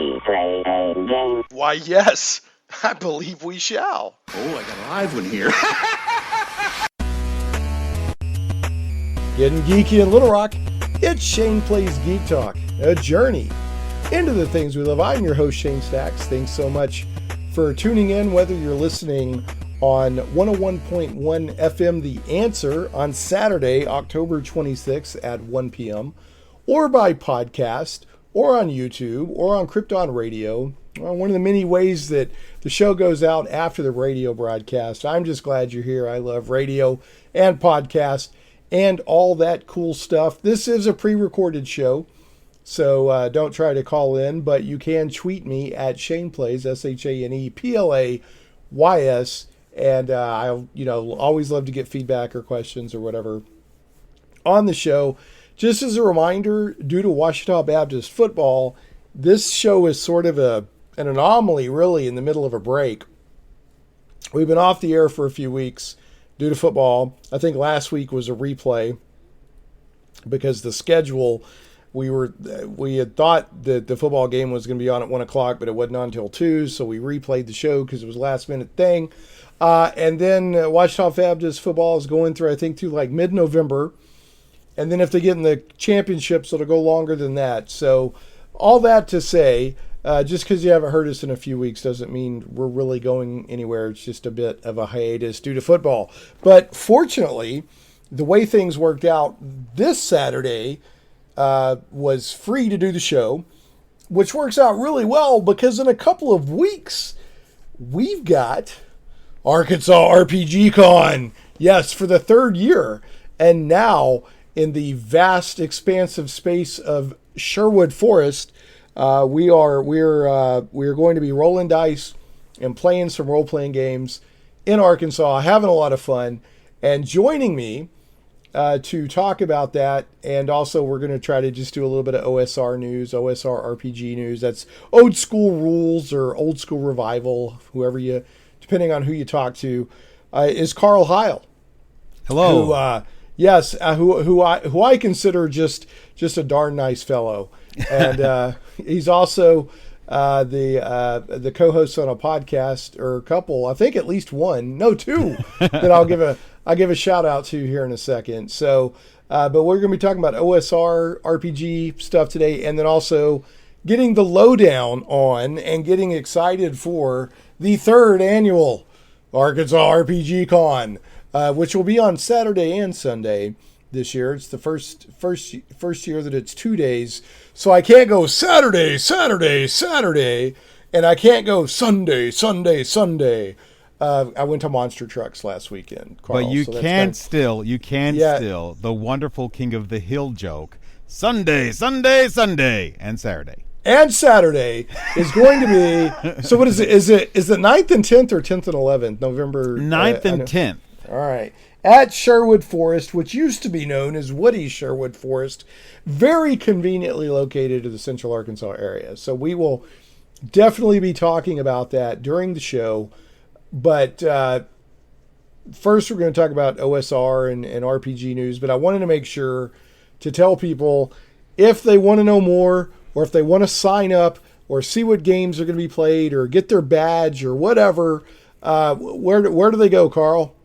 we play a game? Why, yes, I believe we shall. Oh, I got a live one here. Getting geeky in Little Rock, it's Shane Plays Geek Talk, a journey into the things we love. I'm your host, Shane Stacks. Thanks so much for tuning in, whether you're listening on 101.1 FM The Answer on Saturday, October 26th at 1 p.m., or by podcast, or on YouTube, or on Krypton Radio. One of the many ways that the show goes out after the radio broadcast. I'm just glad you're here. I love radio and podcast and all that cool stuff. This is a pre-recorded show, so don't try to call in, but you can tweet me at Shane Plays, ShanePlays, and I'll always love to get feedback or questions or whatever on the show. Just as a reminder, due to Ouachita Baptist football, this show is sort of an anomaly, really, in the middle of a break. We've been off the air for a few weeks due to football. I think last week was a replay because the schedule, we had thought that the football game was going to be on at 1 o'clock, but it wasn't on until 2, so we replayed the show because it was a last-minute thing. And then Ouachita Baptist football is going through, I think, through like mid-November. And then if they get in the championships, it'll go longer than that. So all that to say, just because you haven't heard us in a few weeks doesn't mean we're really going anywhere. It's just a bit of a hiatus due to football. But fortunately, the way things worked out this Saturday was free to do the show, which works out really well because in a couple of weeks, we've got Arkansas RPG Con. Yes, for the third year. And now in the vast, expansive space of Sherwood Forest, we're going to be rolling dice and playing some role-playing games in Arkansas, having a lot of fun. And joining me to talk about that, and also we're going to try to just do a little bit of OSR news, OSR RPG news. That's old school rules or old school revival, depending on who you talk to, is Carl Heyl. Hello. Who I consider just a darn nice fellow, and he's also the co-host on a podcast or a couple, I think at least one, no two, that I'll give a shout out to here in a second. So, but we're going to be talking about OSR RPG stuff today, and then also getting the lowdown on and getting excited for the third annual Arkansas RPG Con. Which will be on Saturday and Sunday this year. It's the first year that it's 2 days. So I can't go Saturday, and I can't go Sunday. I went to Monster Trucks last weekend, Carl, but you so can still the wonderful King of the Hill joke. Sunday, and Saturday. And Saturday is going to be, so what is it? Is it 9th and 10th or 10th and 11th? November 9th and 10th. All right. At Sherwood Forest, which used to be known as Woody's Sherwood Forest, very conveniently located in the central Arkansas area. So we will definitely be talking about that during the show. But first, we're going to talk about OSR and RPG news. But I wanted to make sure to tell people if they want to know more or if they want to sign up or see what games are going to be played or get their badge or whatever, where do they go, Carl?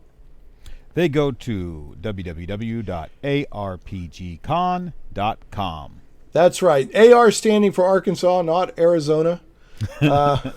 They go to www.arpgcon.com. That's right. AR standing for Arkansas, not Arizona. Or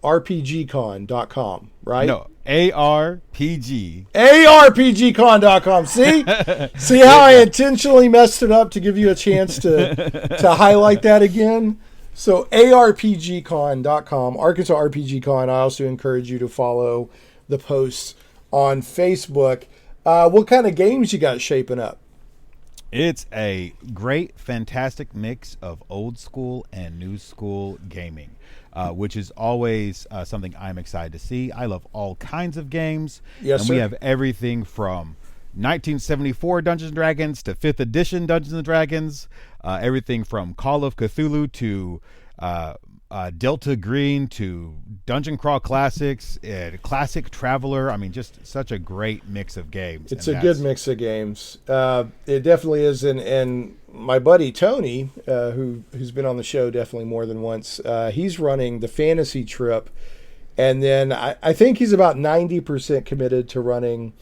ARPGcon.com, right? No, ARPG. ARPGcon.com. See how I intentionally messed it up to give you a chance to highlight that again? So ARPGcon.com, Arkansas RPG Con. I also encourage you to follow the posts on Facebook. What kind of games you got shaping up? It's a great, fantastic mix of old school and new school gaming, which is always something I'm excited to see. I love all kinds of games. Yes, and sir. We have everything from 1974 Dungeons & Dragons to 5th edition Dungeons & Dragons, everything from Call of Cthulhu to Delta Green to Dungeon Crawl Classics, Classic Traveler. I mean, just such a great mix of games. It's a good mix of games. It definitely is. And my buddy Tony, who's been on the show definitely more than once, he's running the fantasy trip, and then I think he's about 90% committed to running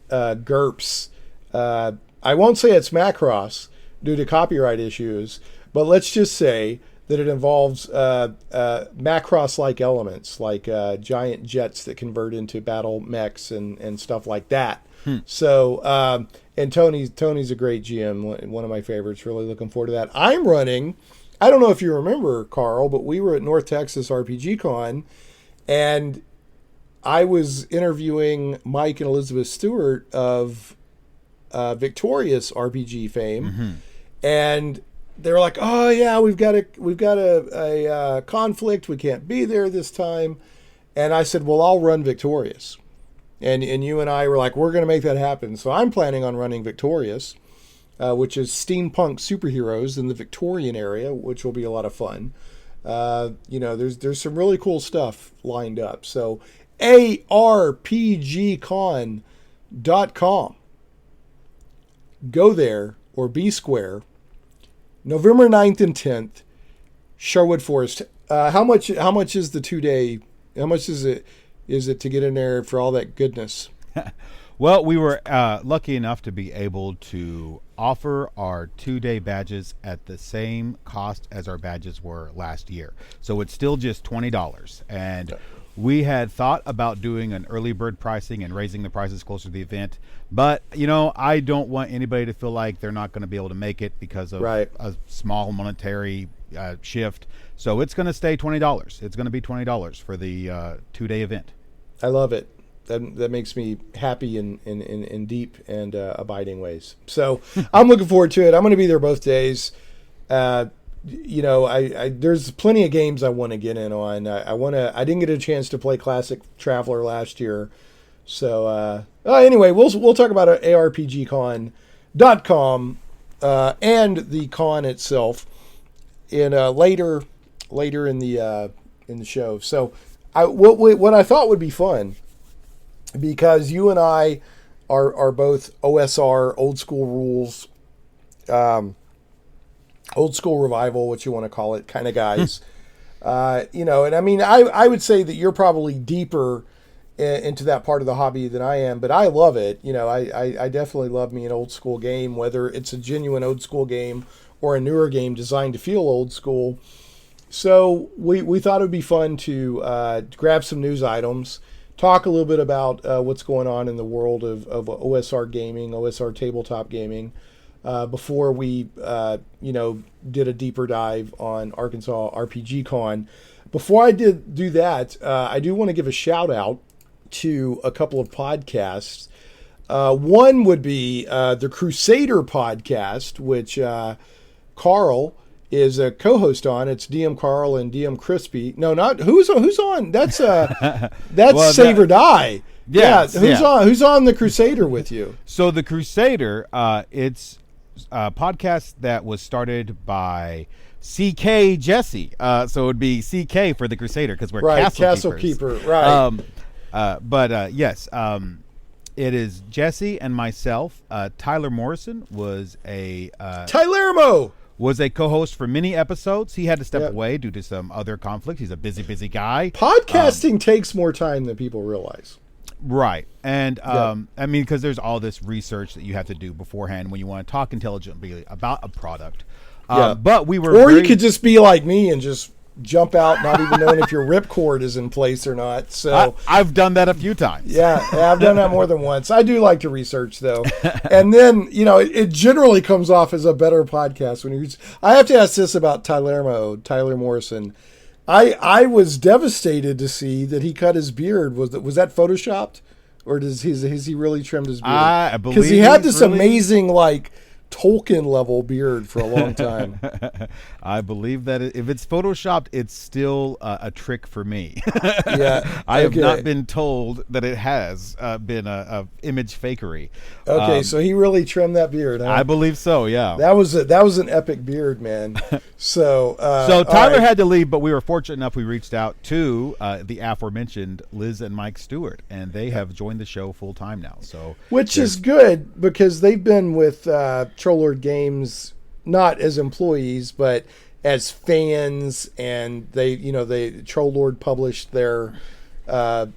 GURPS. I won't say it's Macross due to copyright issues, but let's just say that it involves Macross-like elements, like giant jets that convert into battle mechs and stuff like that. So, and Tony's a great GM, one of my favorites. Really looking forward to that. I'm running. I don't know if you remember, Carl, but we were at North Texas RPG Con, and I was interviewing Mike and Elizabeth Stewart of Victorious RPG fame, and they were like, "Oh yeah, we've got a conflict. We can't be there this time." And I said, "Well, I'll run Victorious." And you and I were like, "We're going to make that happen." So I'm planning on running Victorious, which is steampunk superheroes in the Victorian area, which will be a lot of fun. There's some really cool stuff lined up. So arpgcon.com. Go there, or B Square. November 9th and 10th, Sherwood Forest. How much is the 2-day? How much is it to get in there for all that goodness? Well, we were lucky enough to be able to offer our 2-day badges at the same cost as our badges were last year. So it's still just $20. And we had thought about doing an early bird pricing and raising the prices closer to the event. But, I don't want anybody to feel like they're not going to be able to make it because of a small monetary shift. So it's going to stay $20. It's going to be $20 for the 2-day event. I love it. That makes me happy in deep and abiding ways. So I'm looking forward to it. I'm going to be there both days. There's plenty of games I want to get in on. I didn't get a chance to play Classic Traveler last year. So anyway, we'll talk about arpgcon.com and the con itself in later in the show. So what I thought would be fun, because you and I are both OSR, old school rules, old school revival, what you want to call it, kind of guys. And I mean, I would say that you're probably deeper into that part of the hobby than I am, but I love it. I definitely love me an old school game, whether it's a genuine old school game or a newer game designed to feel old school. So we thought it would be fun to grab some news items, talk a little bit about what's going on in the world of OSR gaming, OSR tabletop gaming, before we did a deeper dive on Arkansas RPG Con. Before I do that, I do want to give a shout out to a couple of podcasts. One would be the Crusader podcast, which Carl is a co-host on. It's DM Carl and DM Crispy. No, not who's on. That's well, Save or Die. Yes, Who's on the Crusader with you? So the Crusader, it's a podcast that was started by CK Jesse. So it would be CK for the Crusader because we're Castle Keeper. Right. Yes. It is Jesse and myself. Tyler Morrison was a co-host for many episodes. He had to step away due to some other conflict. He's a busy guy. Podcasting takes more time than people realize. Right. And I mean, because there's all this research that you have to do beforehand when you want to talk intelligently about a product. But we were you could just be like me and just jump out not even knowing if your ripcord is in place or not. So I've done that a few times. Yeah, I've done that more than once. I do like to research though. And then, it generally comes off as a better podcast when I have to ask this about Tyler Morrison. I was devastated to see that he cut his beard. Was that photoshopped, or has he really trimmed his beard? I believe because he had this amazing Tolkien level beard for a long time. I believe that if it's photoshopped, it's still a trick for me. Yeah, I have not been told that it has been a image fakery. Okay, so he really trimmed that beard, huh? I believe so. Yeah, that was an epic beard, man. So Tyler had to leave, but we were fortunate enough. We reached out to the aforementioned Liz and Mike Stewart, and they have joined the show full time now. So which is good because they've been with Troll Lord Games not as employees, but as fans, and they Troll Lord published their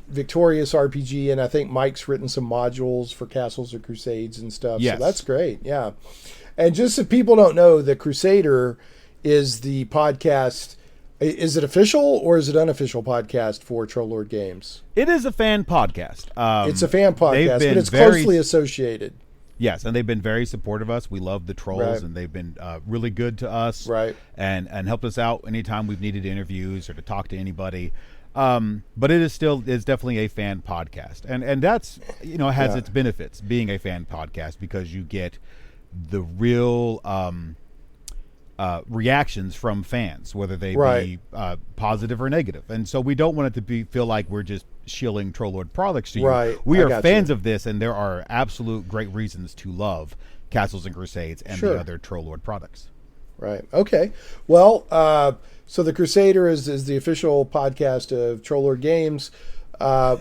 Victorious RPG, and I think Mike's written some modules for Castles of Crusades and stuff. Yes. So that's great. Yeah. And just if people don't know, the Crusader is the podcast. Is it official or is it unofficial podcast for Troll Lord Games? It is a fan podcast. It's a fan podcast, but it's closely associated. Yes, and they've been very supportive of us. We love the trolls, Right. and they've been really good to us, Right. and helped us out anytime we've needed interviews or to talk to anybody. But it's definitely a fan podcast, and that's has its benefits being a fan podcast, because you get the real reactions from fans, whether they Right. be positive or negative. And so we don't want it to feel like we're just shilling Troll Lord products to you. Right. We I are got fans you. of this, and there are absolute great reasons to love Castles and Crusades and Sure. the other Troll Lord products. Right. Okay. Well, so the Crusader is the official podcast of Troll Lord Games,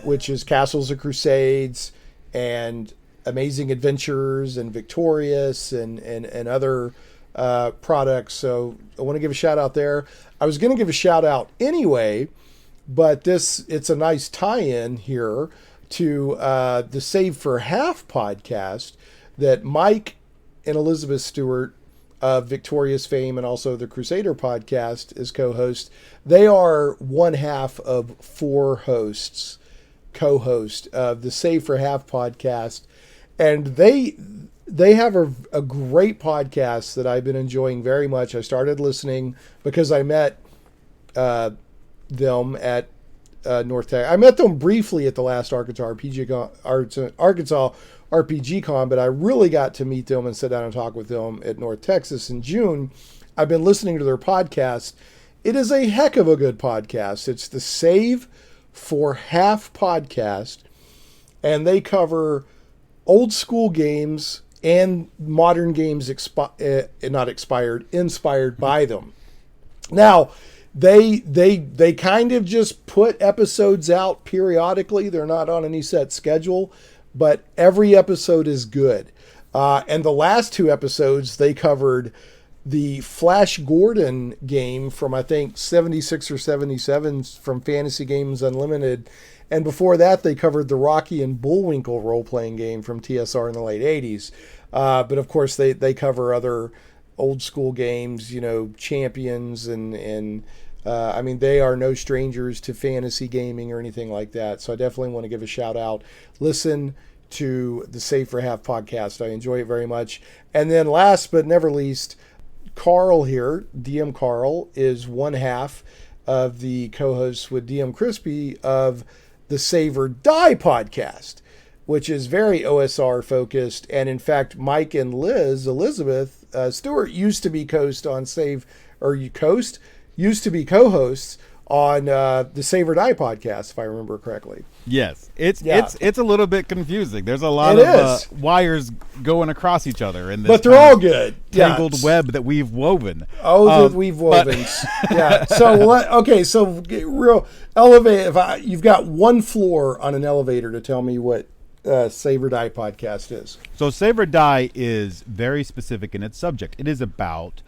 which is Castles of Crusades and Amazing Adventures and Victorious and other products. So I want to give a shout out there. I was going to give a shout out anyway, but it's a nice tie-in here to the Save for Half podcast that Mike and Elizabeth Stewart of Victorious fame and also the Crusader podcast is co-host. They are one half of four co-host of the Save for Half podcast, and they have a great podcast that I've been enjoying very much. I started listening because I met them at North Tech. I met them briefly at the last Arkansas RPG Con, but I really got to meet them and sit down and talk with them at North Texas in June. I've been listening to their podcast. It is a heck of a good podcast. It's the Save for Half podcast, and they cover old school games and modern games inspired by them. Now, they kind of just put episodes out periodically. They're not on any set schedule, but every episode is good. And the last two episodes, they covered the Flash Gordon game from, I think, 76 or 77 from Fantasy Games Unlimited. And before that, they covered the Rocky and Bullwinkle role-playing game from TSR in the late 80s. But of course, they cover other old school games, Champions, and I mean, they are no strangers to fantasy gaming or anything like that. So I definitely want to give a shout out. Listen to the Save for Half podcast. I enjoy it very much. And then last but never least, Carl here, DM Carl, is one half of the co-hosts with DM Crispy of the Save or Die podcast, which is very OSR focused. And in fact, Mike and Elizabeth Stewart used to be co-hosts on the Save or Die podcast, if I remember correctly. Yes, it's a little bit confusing. There's a lot of wires going across each other in this, but they're all good. Tangled web that we've woven. That we've woven. Yeah. So real elevate. You've got one floor on an elevator to tell me what Save or Die podcast is. So Save or Die is very specific in its subject. It is about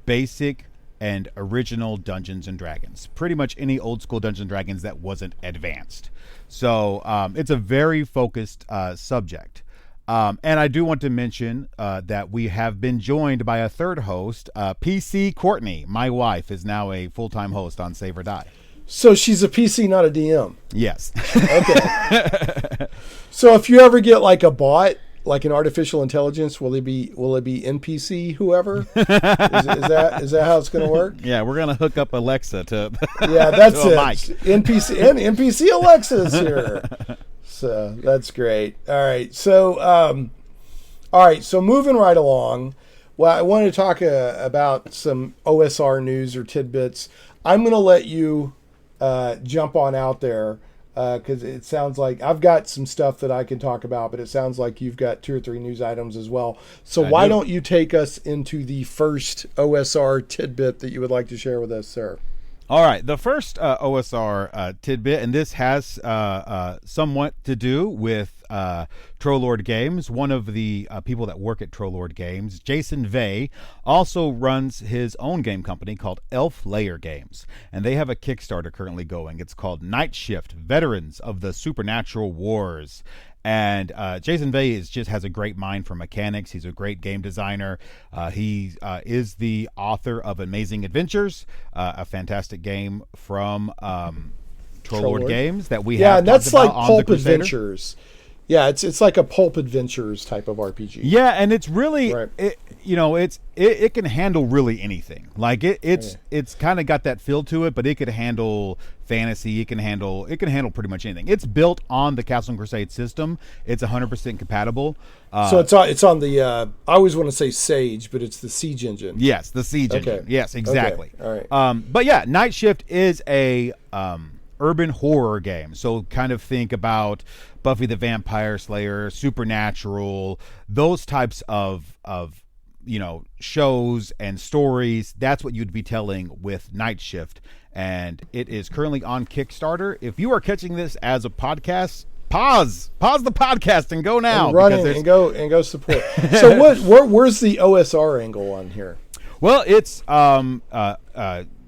basic and original Dungeons and Dragons. Pretty much any old school Dungeons and Dragons that wasn't advanced. So it's a very focused subject. And I do want to mention that we have been joined by a third host, PC Courtney. My wife is now a full-time host on Save or Die. So she's a PC, not a DM. Yes. Okay. So if you ever get like a bot, like an artificial intelligence, will it be NPC whoever? Is that how it's going to work? Yeah, we're going to hook up Alexa to that's to it. Mic. NPC Alexa's here. So that's great. All right. So moving right along. Well, I wanted to talk about some OSR news or tidbits. I'm going to let you jump on out there. Because it sounds like I've got some stuff that I can talk about, but it sounds like you've got 2 or 3 news items as well. So why don't you take us into the first OSR tidbit that you would like to share with us, sir? All right, the first OSR tidbit, and this has somewhat to do with Trollord Games. One of the people that work at Trollord Games, Jason Vey, also runs his own game company called Elf Layer Games, and they have a Kickstarter currently going. It's called Night Shift: Veterans of the Supernatural Wars. And Jason Vey just has a great mind for mechanics. He's a great game designer. He is the author of Amazing Adventures, a fantastic game from Trollord Games that we have. Yeah, and that's talked like about on Pulp the Crusader. Adventures. Yeah, it's like a Pulp Adventures type of RPG. Yeah, and it's really, Right. it can handle really anything. Like it's kind of got that feel to it, but it could handle fantasy. It can handle pretty much anything. It's built on the Castle and Crusade system. It's 100% compatible. So it's on the I always want to say Sage, but it's the Siege engine. Yes, the Siege engine. Yes, exactly. Okay. All right. But yeah, Night Shift is a urban horror game. So kind of think about Buffy the Vampire Slayer, Supernatural, those types of shows and stories. That's what you'd be telling with Night Shift, and it is currently on Kickstarter. If you are catching this as a podcast, pause the podcast and go now. And run in and go support. So where's the OSR angle on here? Well, it's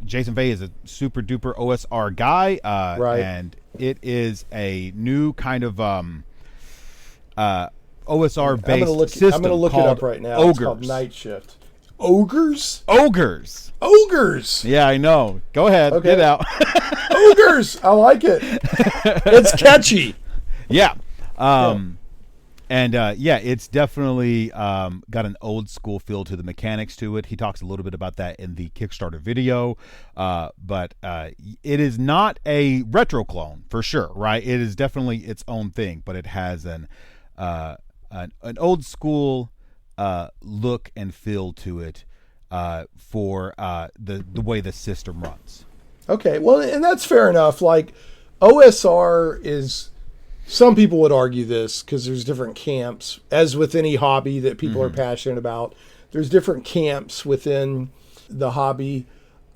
Jason Vey is a super duper OSR guy, Right. And it is a new kind of OSR based system. I'm going to look it up right now. Ogres. It's called Night Shift. Ogres? Ogres. Ogres. Yeah, I know. Go ahead. Okay. Get out. Ogres. I like it. It's catchy. Yeah. And it's definitely got an old school feel to the mechanics to it. He talks a little bit about that in the Kickstarter video, but it is not a retro clone for sure, right? It is definitely its own thing, but it has an old school look and feel to it for the way the system runs. Okay, well, and that's fair enough. Like, OSR is... Some people would argue this because there's different camps, as with any hobby that people are passionate about. There's different camps within the hobby.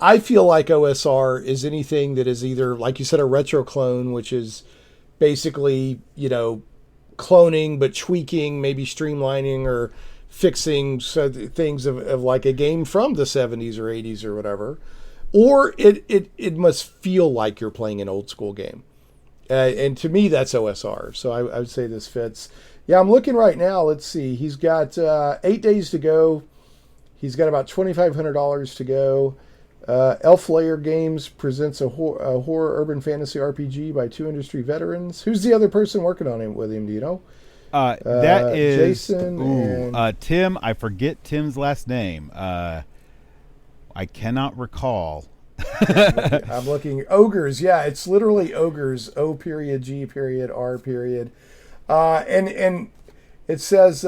I feel like OSR is anything that is either, like you said, a retro clone, which is basically, cloning but tweaking, maybe streamlining or fixing things of like a game from the 70s or 80s or whatever. Or it must feel like you're playing an old school game. And to me, that's OSR. So I would say this fits. Yeah, I'm looking right now. Let's see. He's got 8 days to go. He's got about $2,500 to go. Elf Layer Games presents a horror urban fantasy RPG by two industry veterans. Who's the other person working on it with him? Do you know? That is Jason and Tim. I forget Tim's last name. I cannot recall. I'm looking. Ogres. Yeah, it's literally Ogres. O.G.R. And it says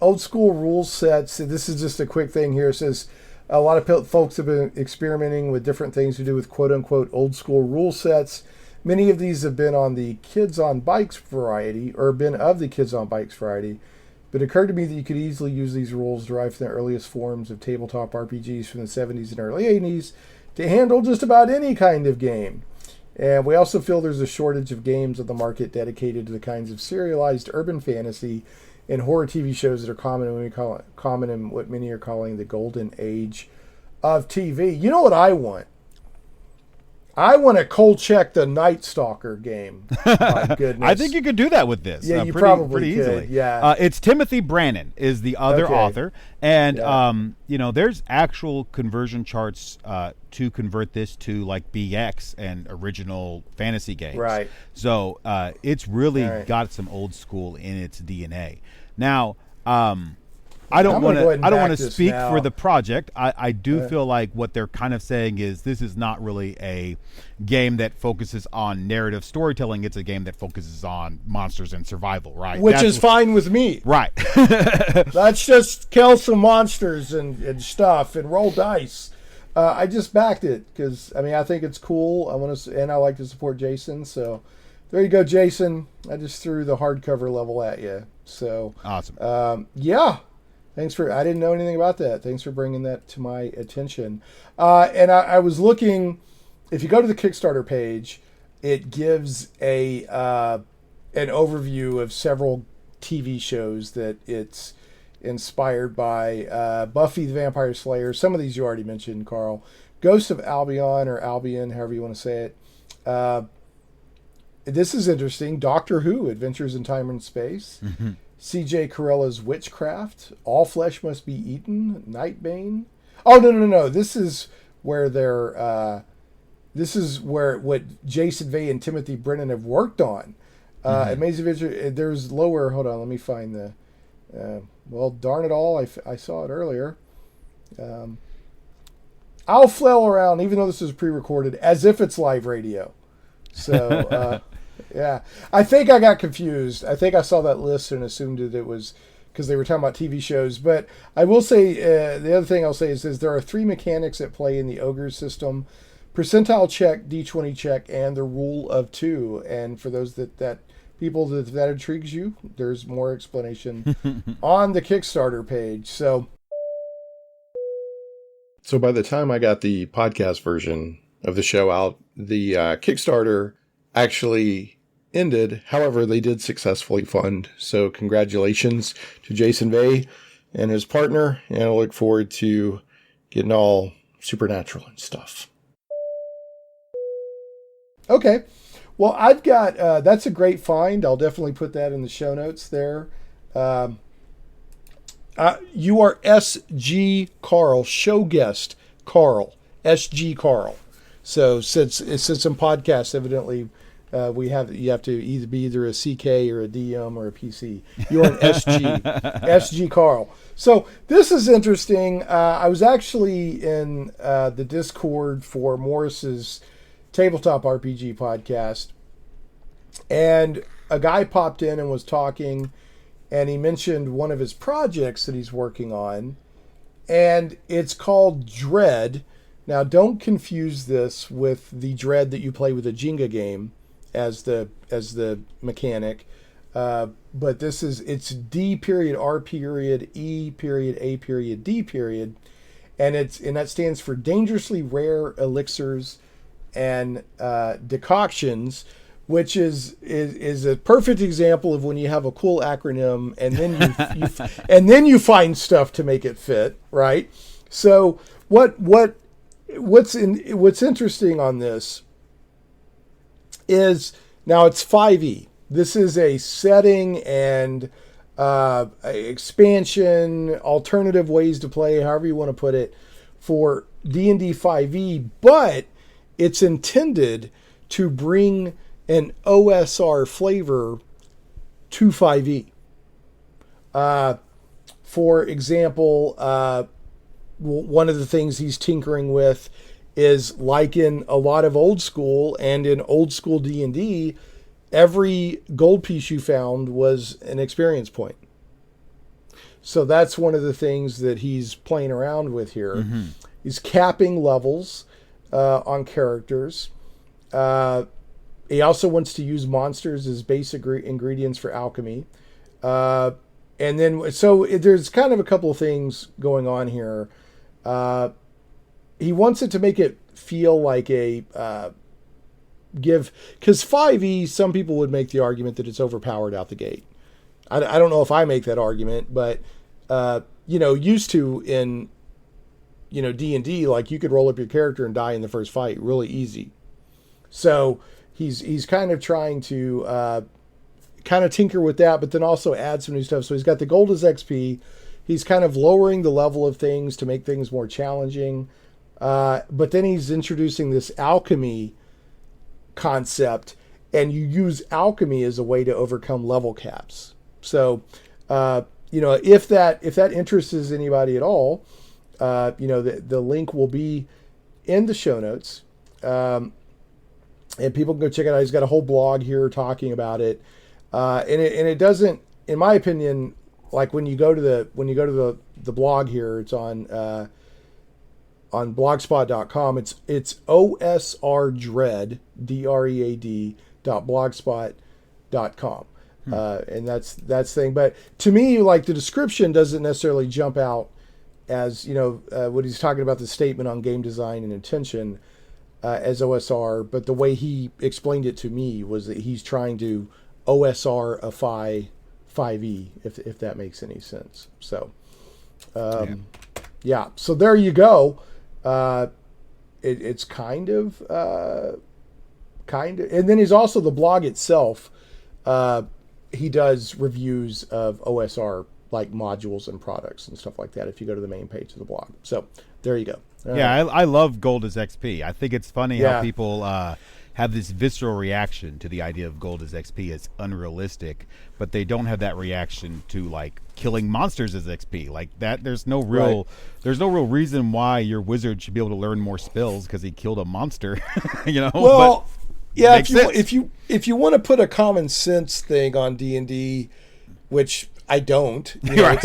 old school rule sets. This is just a quick thing here. It says a lot of folks have been experimenting with different things to do with quote unquote old school rule sets. Many of these have been on the Kids on Bikes variety, or been of the Kids on Bikes variety. But it occurred to me that you could easily use these rules derived from the earliest forms of tabletop RPGs from the 70s and early 80s to handle just about any kind of game. And we also feel there's a shortage of games on the market dedicated to the kinds of serialized urban fantasy and horror TV shows that are common in what many are calling the golden age of TV. You know what I want? I want to cold check the Night Stalker game. My goodness. I think you could do that with this. Yeah, you pretty probably could. easily. Yeah. It's Timothy Brannon is the other author, and Yeah. there's actual conversion charts to convert this to like BX and original fantasy games. Right. So it's really got some old school in its DNA. Now, I don't want to speak for the project. I do feel like what they're kind of saying is this is not really a game that focuses on narrative storytelling. It's a game that focuses on monsters and survival, right? Which is fine with me. Right. Let's just kill some monsters and stuff and roll dice. I just backed it because I think it's cool. I like to support Jason. So there you go, Jason. I just threw the hardcover level at you. So awesome. Yeah. I didn't know anything about that. Thanks for bringing that to my attention. And I was looking, if you go to the Kickstarter page, it gives an overview of several TV shows that it's inspired by. Buffy the Vampire Slayer. Some of these you already mentioned, Carl. Ghosts of Albion, or Albion, however you want to say it. This is interesting. Doctor Who, Adventures in Time and Space. Mm-hmm. C.J. Carella's Witchcraft. All Flesh Must Be Eaten. Nightbane. Oh, no. This is where they're... this is where what Jason Vey and Timothy Brennan have worked on. Amazing Adventure. There's lower... Hold on, let me find the... well, darn it all. I saw it earlier. I'll flail around, even though this is pre-recorded, as if it's live radio. So, yeah. I think I got confused. I think I saw that list and assumed that it was because they were talking about TV shows. But I will say, the other thing I'll say is there are 3 mechanics at play in the Ogre system. Percentile check, D20 check, and the rule of 2. And for those that intrigues you, there's more explanation on the Kickstarter page. So by the time I got the podcast version of the show out, the Kickstarter actually ended. However, they did successfully fund. So congratulations to Jason Vey and his partner. And I look forward to getting all supernatural and stuff. Okay. Well, I've got, that's a great find. I'll definitely put that in the show notes there. You are SG Carl, show guest Carl, SG Carl. So since some podcasts, evidently, you have to either be a CK or a DM or a PC. You're an SG Carl. So this is interesting. I was actually in the Discord for Morris's Tabletop RPG podcast, and a guy popped in and was talking, and he mentioned one of his projects that he's working on, and it's called D.R.E.A.D. Now, don't confuse this with the D.R.E.A.D that you play with a Jenga game as the mechanic, but it's D period R period E period A period D period, and that stands for Dangerously Rare Elixirs and Decoctions, which is a perfect example of when you have a cool acronym and then you find stuff to make it fit, right? So what's interesting on this is now it's 5e. This is a setting and expansion, alternative ways to play, however you want to put it, for D&D 5e, but it's intended to bring an OSR flavor to 5e. For example, one of the things he's tinkering with is, like in a lot of old school and in old school D&D, every gold piece you found was an experience point. So that's one of the things that he's playing around with here. Mm-hmm. He's capping levels on characters. He also wants to use monsters as basic ingredients for alchemy. And then, so there's kind of a couple of things going on here. He wants it to make it feel like because 5e, some people would make the argument that it's overpowered out the gate. I don't know if I make that argument, but, used to in, D&D, like you could roll up your character and die in the first fight really easy. So he's kind of trying to kind of tinker with that, but then also add some new stuff. So he's got the gold as XP. He's kind of lowering the level of things to make things more challenging. But then he's introducing this alchemy concept, and you use alchemy as a way to overcome level caps. So, if that interests anybody at all, the link will be in the show notes. And people can go check it out. He's got a whole blog here talking about it. And it doesn't, in my opinion, like when you go to the blog here, it's on blogspot.com. It's OSR D.R.E.A.D, .blogspot.com. And that's the thing. But to me, like, the description doesn't necessarily jump out as, what he's talking about, the statement on game design and intention. as OSR, but the way he explained it to me was that he's trying to OSR-ify 5e, if that makes any sense. So, yeah. So there you go. It's kind of, and then he's also the blog itself. He does reviews of OSR, like modules and products and stuff like that, if you go to the main page of the blog. So there you go. I love gold as XP. I think it's funny how people have this visceral reaction to the idea of gold as XP as unrealistic, but they don't have that reaction to like killing monsters as XP. Like that, there's no real reason why your wizard should be able to learn more spells because he killed a monster. You know. Well, but yeah. If you want to put a common sense thing on D&D, which I don't. You know, right.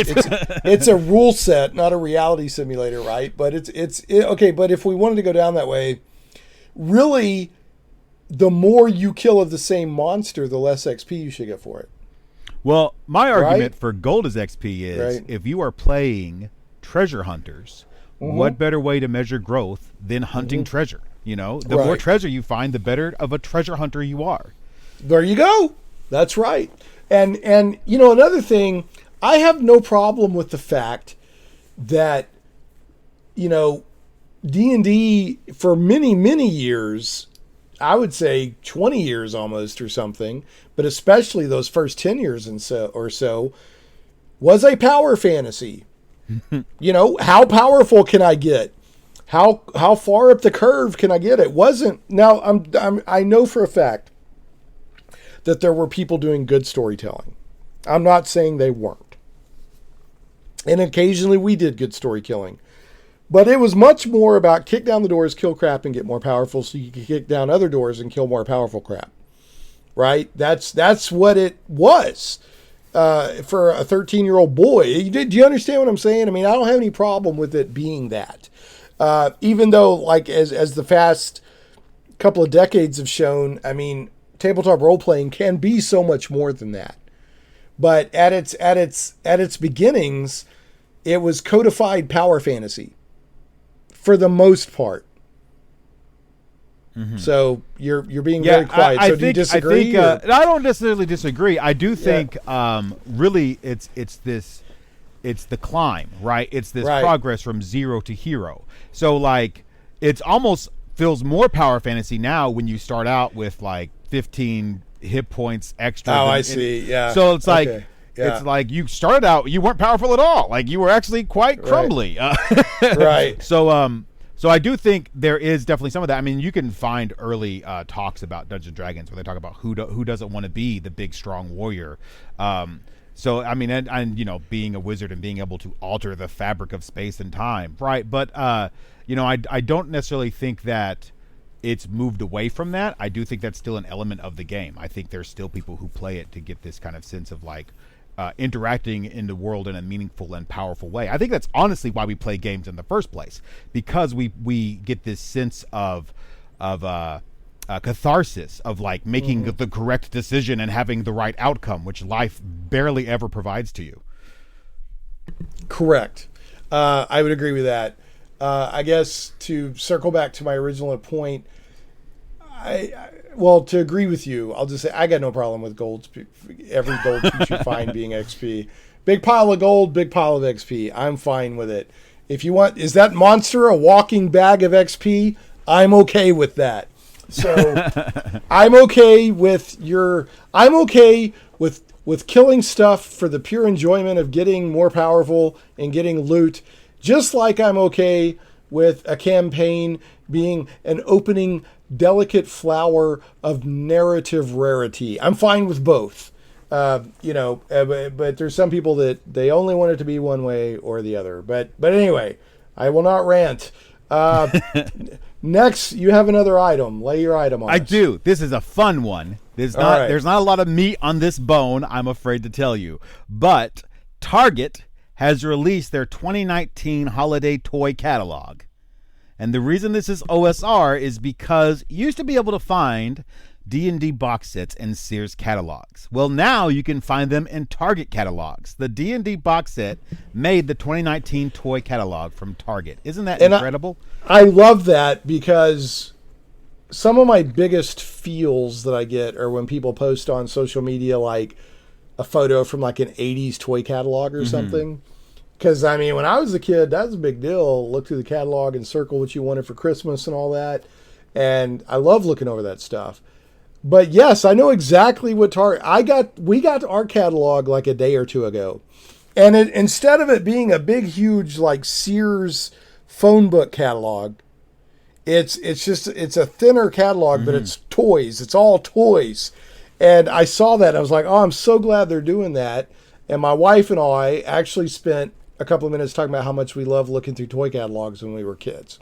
it's a rule set, not a reality simulator, right? But it's okay. But if we wanted to go down that way, really, the more you kill of the same monster, the less XP you should get for it. Well, my argument for gold as XP is if you are playing treasure hunters, what better way to measure growth than hunting treasure? You know, the more treasure you find, the better of a treasure hunter you are. There you go. That's right. And you know, another thing, I have no problem with the fact that, you know, D&D for many, many years, I would say 20 years almost or something, but especially those first 10 years or so, was a power fantasy. You know, how powerful can I get? How far up the curve can I get? It wasn't. Now, I know for a fact that there were people doing good storytelling. I'm not saying they weren't. And occasionally we did good storytelling. But it was much more about kick down the doors, kill crap, and get more powerful so you can kick down other doors and kill more powerful crap. Right? That's what it was for a 13-year-old boy. Do you understand what I'm saying? I mean, I don't have any problem with it being that. Even though, like, as the past couple of decades have shown, I mean, tabletop role-playing can be so much more than that. But at its beginnings, it was codified power fantasy for the most part. So you're being very quiet. So do you disagree? I don't necessarily disagree. I do think really it's the climb, right? It's this progress from zero to hero. So like it's almost feels more power fantasy now when you start out with like 15 hit points extra. Oh, I see. Yeah. So it's like it's like you started out, you weren't powerful at all. Like you were actually quite crumbly. Right. So I do think there is definitely some of that. I mean, you can find early talks about Dungeons and Dragons where they talk about who doesn't want to be the big strong warrior. So I mean, and you know, being a wizard and being able to alter the fabric of space and time, right? But you know, I don't necessarily think that it's moved away from that. I do think that's still an element of the game. I think there's still people who play it to get this kind of sense of like interacting in the world in a meaningful and powerful way. I think that's honestly why we play games in the first place, because we get this sense of catharsis of like making the correct decision and having the right outcome, which life barely ever provides to you. Correct. I would agree with that. I guess to circle back to my original point, well, to agree with you, I'll just say I got no problem with every gold piece you find being XP. Big pile of gold, big pile of XP. I'm fine with it. If you want, is that monster a walking bag of XP? I'm okay with that. So I'm okay with with killing stuff for the pure enjoyment of getting more powerful and getting loot. Just like I'm okay with a campaign being an opening delicate flower of narrative rarity. I'm fine with both. You know, but there's some people that they only want it to be one way or the other. But anyway, I will not rant. Next, you have another item. Lay your item on us. I do. This is a fun one. There's not a lot of meat on this bone, I'm afraid to tell you. But Target has released their 2019 holiday toy catalog. And the reason this is OSR is because you used to be able to find D&D box sets in Sears catalogs. Well, now you can find them in Target catalogs. The D&D box set made the 2019 toy catalog from Target. Isn't that incredible? I love that because some of my biggest feels that I get are when people post on social media like a photo from like an 80s toy catalog or something. Because, I mean, when I was a kid, that was a big deal. Look through the catalog and circle what you wanted for Christmas and all that. And I love looking over that stuff. But yes, I know exactly what we got our catalog like a day or two ago. And instead of it being a big, huge, like Sears phone book catalog, it's a thinner catalog, but it's toys. It's all toys. And I saw that. I was like, oh, I'm so glad they're doing that. And my wife and I actually spent a couple of minutes talking about how much we love looking through toy catalogs when we were kids.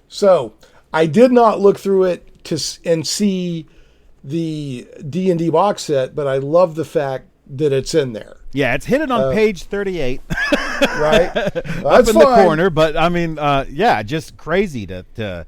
So I did not look through it and see the D&D box set, but I love the fact that it's in there. Yeah, it's hidden on page 38. Right? Up in the corner, but I mean, yeah, just crazy to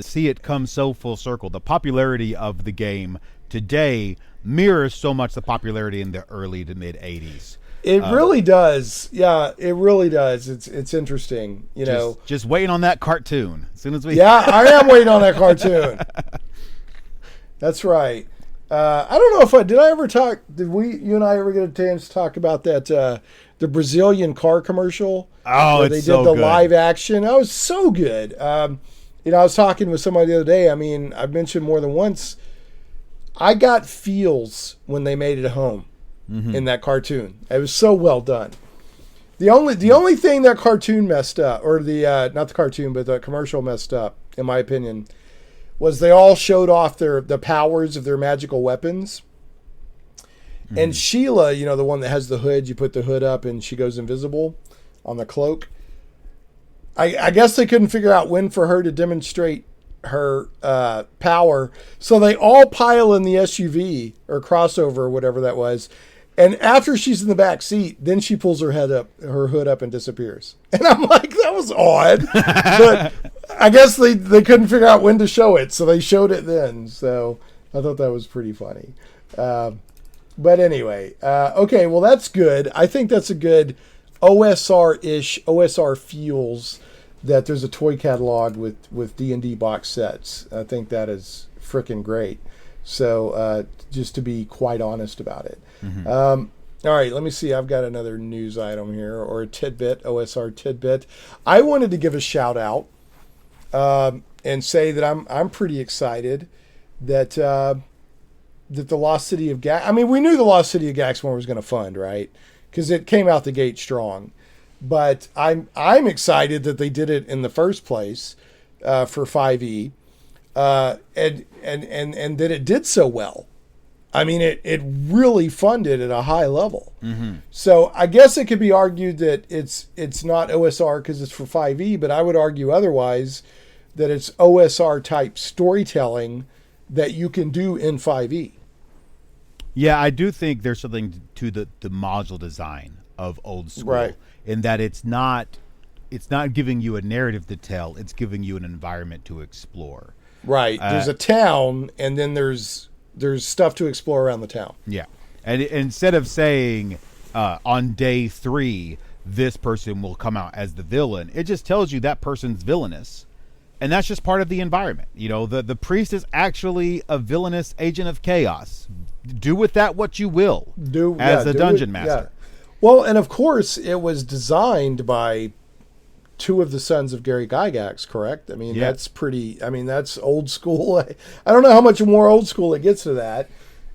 see it come so full circle. The popularity of the game today mirrors so much the popularity in the early to mid 80s. It really does. Yeah, it really does. It's interesting, you know. Just waiting on that cartoon. As soon as we Yeah, I am waiting on that cartoon. That's right. I don't know if you and I ever get a chance to talk about that the Brazilian car commercial? Oh, where it's they did so the good. live action. That was so good. You know, I was talking with somebody the other day. I mean, I've mentioned more than once, I got feels when they made it home in that cartoon. It was so well done. The only thing that cartoon messed up, or the not the cartoon, but the commercial messed up, in my opinion, was they all showed off the powers of their magical weapons. And Sheila, you know, the one that has the hood, you put the hood up and she goes invisible on the cloak. I guess they couldn't figure out when for her to demonstrate her power. So they all pile in the SUV or crossover or whatever that was. And after she's in the back seat, then she pulls her hood up and disappears. And I'm like, that was odd. But I guess they couldn't figure out when to show it. So they showed it then. So I thought that was pretty funny. But anyway, okay, well, that's good. I think that's a good OSR-ish, OSR feels that there's a toy catalog with D&D box sets. I think that is freaking great. So just to be quite honest about it. All right, let me see. I've got another news item here, or a tidbit, OSR tidbit. I wanted to give a shout out and say that I'm pretty excited that the Lost City of I mean, we knew the Lost City of Gaxmore was going to fund, right? Because it came out the gate strong. But I'm excited that they did it in the first place for 5e, and that it did so well. I mean, it really funded at a high level. So I guess it could be argued that it's not OSR because it's for 5e, but I would argue otherwise, that it's OSR type storytelling that you can do in 5e. Yeah, I do think there's something to the module design of old school, right, in that it's not giving you a narrative to tell, it's giving you an environment to explore. Right. There's a town, and then there's stuff to explore around the town. Yeah. And instead of saying on day 3 this person will come out as the villain, it just tells you that person's villainous. And that's just part of the environment. You know, the priest is actually a villainous agent of chaos. Do with that what you will as a dungeon master. Yeah. Well, and of course, it was designed by 2 of the sons of Gary Gygax, correct? I mean, that's pretty, I mean, that's old school. I don't know how much more old school it gets to that.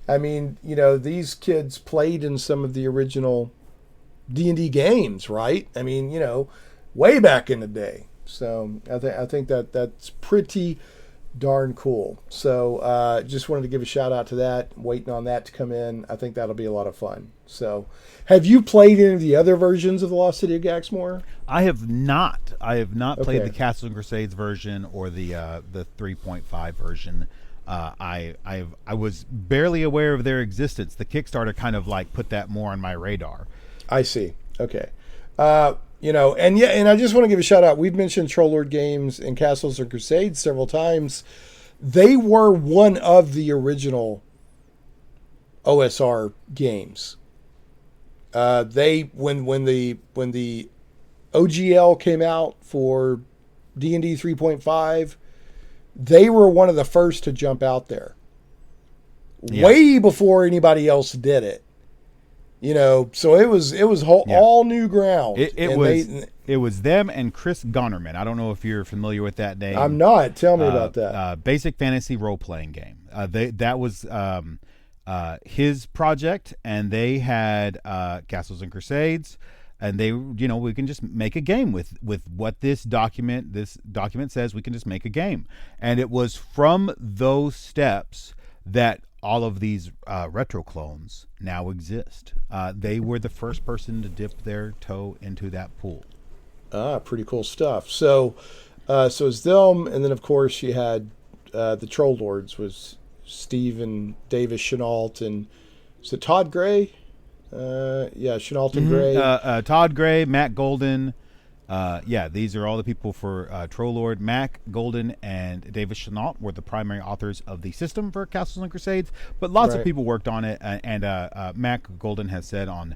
I mean, you know, these kids played in some of the original D&D games, right? I mean, you know, way back in the day. So I think that's pretty darn cool. So just wanted to give a shout out to that. Waiting on that to come in. I think that'll be a lot of fun. So have you played any of the other versions of the Lost City of Gaxmore? I have not. Played the Castles and Crusades version or the 3.5 version. I was barely aware of their existence. The Kickstarter kind of like put that more on my radar. I see. Okay. You know, and I just want to give a shout out. We've mentioned Trollord Games and Castles and Crusades several times. They were one of the original OSR games. They when the OGL came out for D&D 3.5, they were one of the first to jump out there. Yeah. Way before anybody else did it. So it was all new ground. It was them and Chris Gonnerman. I don't know if you're familiar with that name. I'm not. Tell me about that. Basic fantasy role playing game. That was his project, and they had Castles and Crusades, and they, we can just make a game with what this document says. We can just make a game, and it was from those steps that all of these retro clones now exist. They were the first person to dip their toe into that pool. Pretty cool stuff. So it's them, and then of course you had the Troll Lords was Steve and Davis Chenault, and is it Todd Gray? Chenault and Gray. Todd Gray, Matt Golden. These are all the people for Troll Lord. Mac Golden and Davis Chenault were the primary authors of the system for Castles and Crusades, but lots of people worked on it, and Mac Golden has said on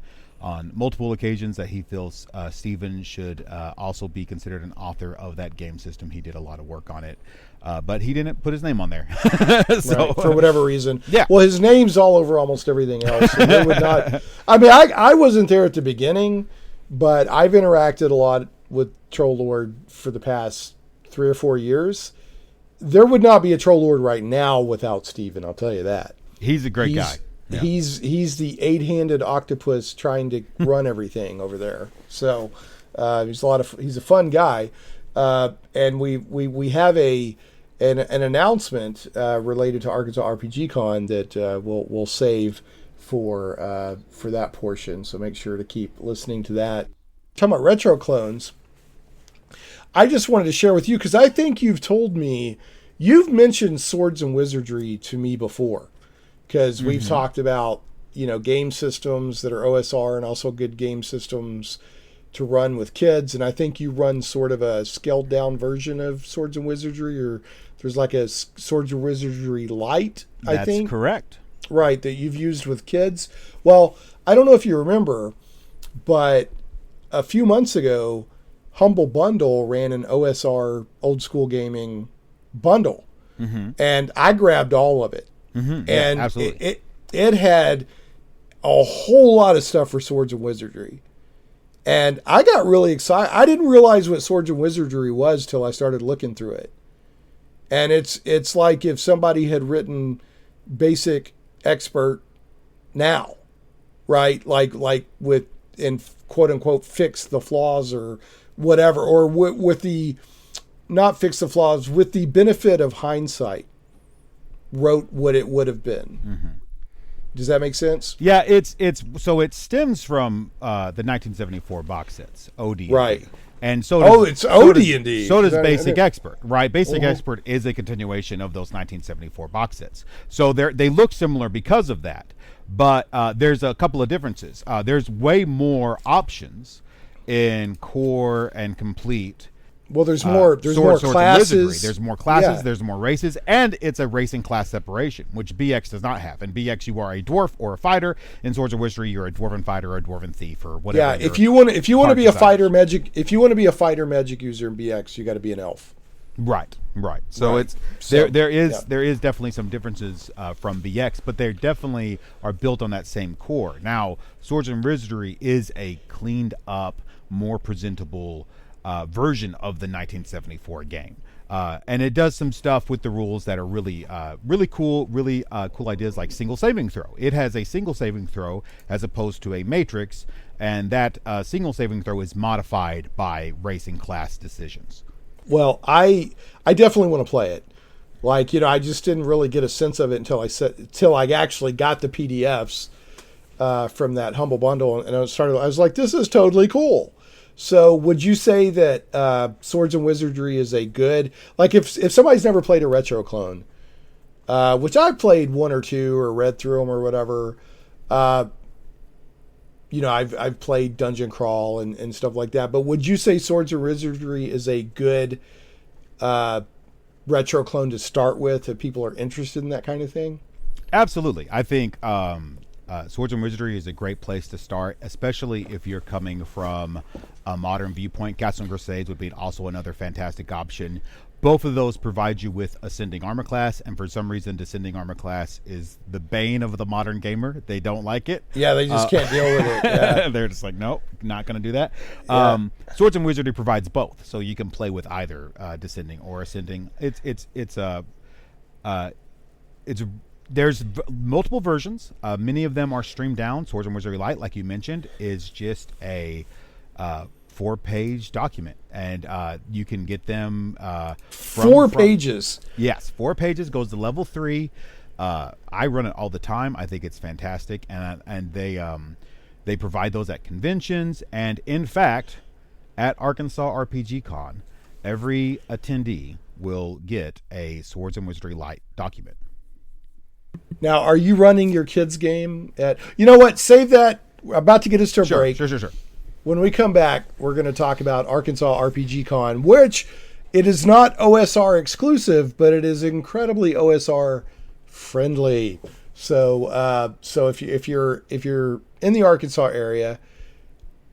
multiple occasions that he feels Steven should also be considered an author of that game system. He did a lot of work on it, but he didn't put his name on there. For whatever reason. Yeah. Well, his name's all over almost everything else. And they would not. I mean, I wasn't there at the beginning, but I've interacted a lot with Troll Lord for the past 3 or 4 years. There would not be a Troll Lord right now without Steven, I'll tell you that. He's a great guy. Yeah. He's the 8-handed octopus trying to run everything over there. So he's a fun guy, and we have an announcement related to Arkansas RPG Con that we'll save for that portion. So make sure to keep listening to that. Talking about retro clones, I just wanted to share with you because I think you've mentioned Swords and Wizardry to me before. Because we've talked about, game systems that are OSR and also good game systems to run with kids. And I think you run sort of a scaled down version of Swords and Wizardry, or there's like a Swords and Wizardry Lite, I think. That's correct. Right, that you've used with kids. Well, I don't know if you remember, but a few months ago, Humble Bundle ran an OSR old school gaming bundle. Mm-hmm. And I grabbed all of it. Mm-hmm. And absolutely. It had a whole lot of stuff for Swords and Wizardry. And I got really excited. I didn't realize what Swords and Wizardry was till I started looking through it. And it's like if somebody had written Basic Expert now, right? Like with, in quote unquote, fix the flaws or whatever, or with the, not fix the flaws, with the benefit of hindsight, wrote what it would have been. Mm-hmm. Does that make sense? Yeah, so it stems from the 1974 box sets, OD&D. Right. And so does, it's OD&D. So does Basic Expert, right? Basic Expert is a continuation of those 1974 box sets. So they look similar because of that. But there's a couple of differences. There's way more options in core and complete. Well, there's more classes. There's more classes, there's more races, and it's a racing class separation, which BX does not have. In BX, you are a dwarf or a fighter. In Swords of Wizardry, you're a dwarven fighter or a dwarven thief or whatever. Yeah, if you want to be a fighter magic, user in BX, you got to be an elf. Right. So it's there is definitely some differences from BX, but they definitely are built on that same core. Now, Swords and Wizardry is a cleaned up, more presentable version of the 1974 game, and it does some stuff with the rules that are really cool ideas, like single saving throw. It has a single saving throw as opposed to a matrix, and that single saving throw is modified by racing class decisions. Well, I definitely want to play it. Like, I just didn't really get a sense of it until I actually got the PDFs from that Humble Bundle, and I was like, this is totally cool. So would you say that Swords and Wizardry is a good, like if somebody's never played a retro clone, which I've played one or two or read through them or whatever, I've played Dungeon Crawl and stuff like that, but would you say Swords and Wizardry is a good retro clone to start with if people are interested in that kind of thing? Absolutely. I think Swords and Wizardry is a great place to start, especially if you're coming from a modern viewpoint. Castle and Crusades would be also another fantastic option. Both of those provide you with Ascending Armor Class, and for some reason, Descending Armor Class is the bane of the modern gamer. They don't like it. Yeah, they just can't deal with it. Yeah. They're just like, nope, not going to do that. Yeah. Swords and Wizardry provides both, so you can play with either Descending or Ascending. There's multiple versions. Many of them are streamed down. Swords and Wizardry Lite, like you mentioned, is just a 4-page document, and you can get them Four pages. Yes, 4 pages, goes to level 3. I run it all the time. I think it's fantastic, and they provide those at conventions, and in fact, at Arkansas RPG Con, every attendee will get a Swords and Wizardry Lite document. Now, are you running your kids' game at? You know what? Save that. We're about to get us to a break. Sure. When we come back, we're going to talk about Arkansas RPG Con, which it is not OSR exclusive, but it is incredibly OSR friendly. So if you're in the Arkansas area,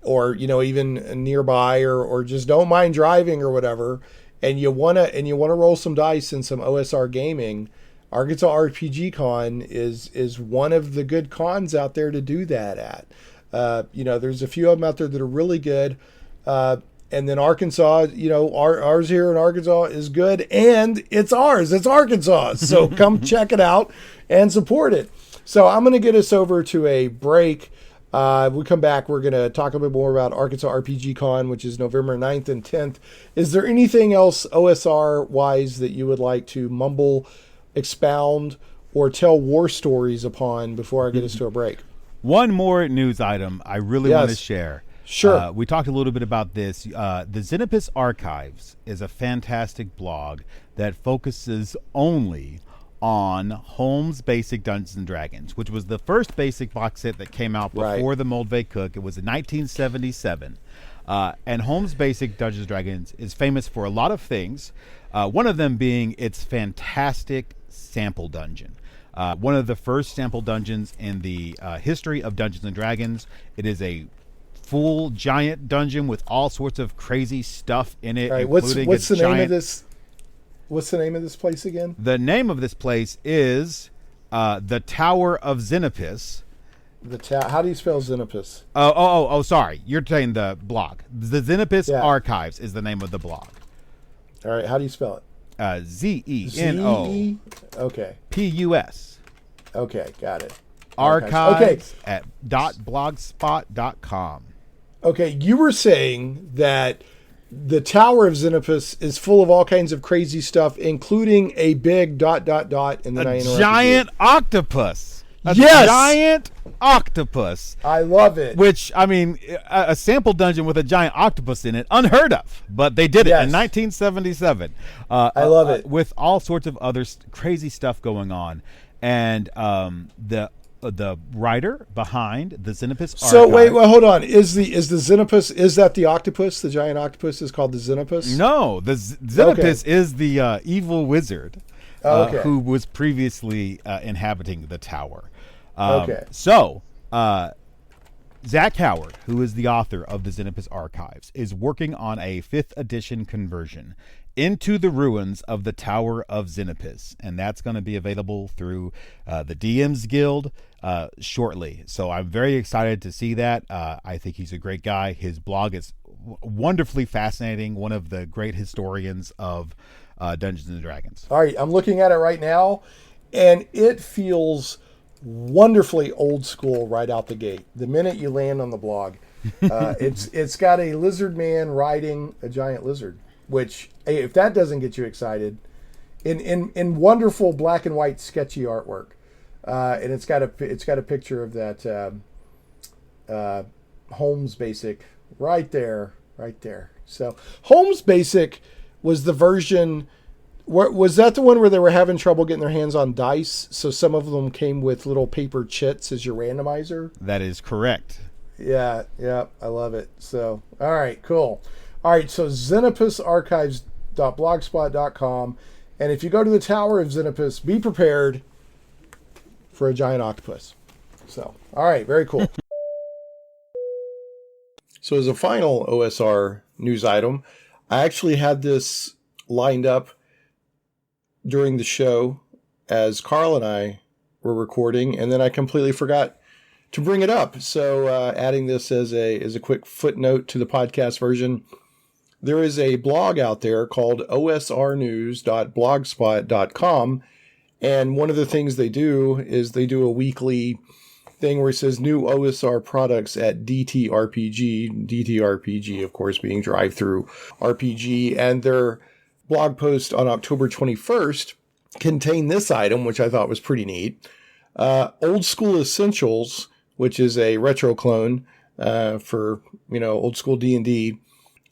or even nearby, or just don't mind driving or whatever, and you wanna roll some dice and some OSR gaming, Arkansas RPG Con is one of the good cons out there to do that at. There's a few of them out there that are really good. And then Arkansas, ours here in Arkansas is good, and it's ours. It's Arkansas. So come check it out and support it. So I'm going to get us over to a break. We come back, we're going to talk a bit more about Arkansas RPG Con, which is November 9th and 10th. Is there anything else OSR-wise that you would like to mumble, expound, or tell war stories upon before I get us to a break? One more news item I really want to share. Sure. We talked a little bit about this. The Zenopus Archives is a fantastic blog that focuses only on Holmes Basic Dungeons and Dragons, which was the first basic box set that came out before the Moldvay Cook. It was in 1977. And Holmes Basic Dungeons and Dragons is famous for a lot of things. One of them being its fantastic sample dungeon. One of the first sample dungeons in the history of Dungeons and Dragons. It is a full giant dungeon with all sorts of crazy stuff in it. Right. What's the name of this? What's the name of this place again? The name of this place is the Tower of Zenopus. How do you spell Zenopus? Oh, sorry. You're saying the blog. The Zenopus Archives is the name of the blog. All right. How do you spell it? Zeno. Okay. Pus. Okay, got it. Archives at .blogspot.com. Okay, you were saying that the Tower of Zenopus is full of all kinds of crazy stuff, including a big ... and then I interrupted giant you. Octopus. Yes! Giant octopus. I love it. Which, I mean, a sample dungeon with a giant octopus in it, unheard of. But they did it in 1977. I love it. With all sorts of other crazy stuff going on. And the writer behind the Zenopus Archive. So wait, hold on. Is the Zenopus, is that the octopus? The giant octopus is called the Zenopus? No, the Zenopus is the evil wizard who was previously inhabiting the tower. So, Zach Howard, who is the author of the Zenopus Archives, is working on a 5th edition conversion into the ruins of the Tower of Zenopus, and that's going to be available through the DM's Guild shortly. So I'm very excited to see that. I think he's a great guy. His blog is wonderfully fascinating. One of the great historians of Dungeons and Dragons. All right, I'm looking at it right now, and it feels wonderfully old school right out the gate. The minute you land on the blog, it's got a lizard man riding a giant lizard. Which, if that doesn't get you excited, in wonderful black and white sketchy artwork, and it's got a picture of that Holmes Basic right there. So Holmes Basic was the version. Was that the one where they were having trouble getting their hands on dice? So some of them came with little paper chits as your randomizer. That is correct. Yeah, I love it. So all right, cool. All right, so xenopusarchives.blogspot.com. And if you go to the Tower of Zenopus, be prepared for a giant octopus. So, all right, very cool. So as a final OSR news item, I actually had this lined up during the show as Carl and I were recording, and then I completely forgot to bring it up. So adding this as a quick footnote to the podcast version, there is a blog out there called osrnews.blogspot.com, and one of the things they do is they do a weekly thing where it says new OSR products at DTRPG. DTRPG, of course, being drive-through RPG. And their blog post on October 21st contained this item, which I thought was pretty neat. Old School Essentials, which is a retro clone for, old school D&D.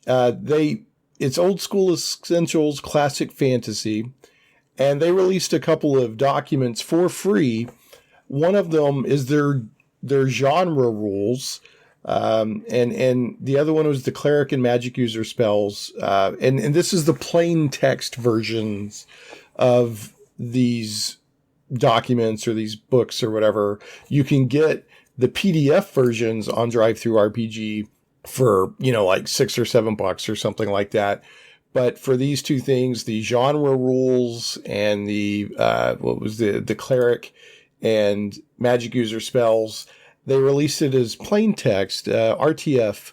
It's Old School Essentials Classic Fantasy. And they released a couple of documents for free. One of them is their genre rules, and the other one was the cleric and magic user spells, and this is the plain text versions of these documents or these books or whatever. You can get the PDF versions on DriveThruRPG for like $6 or $7 or something like that. But for these two things, the genre rules and the cleric and magic user spells, they released it as plain text, RTF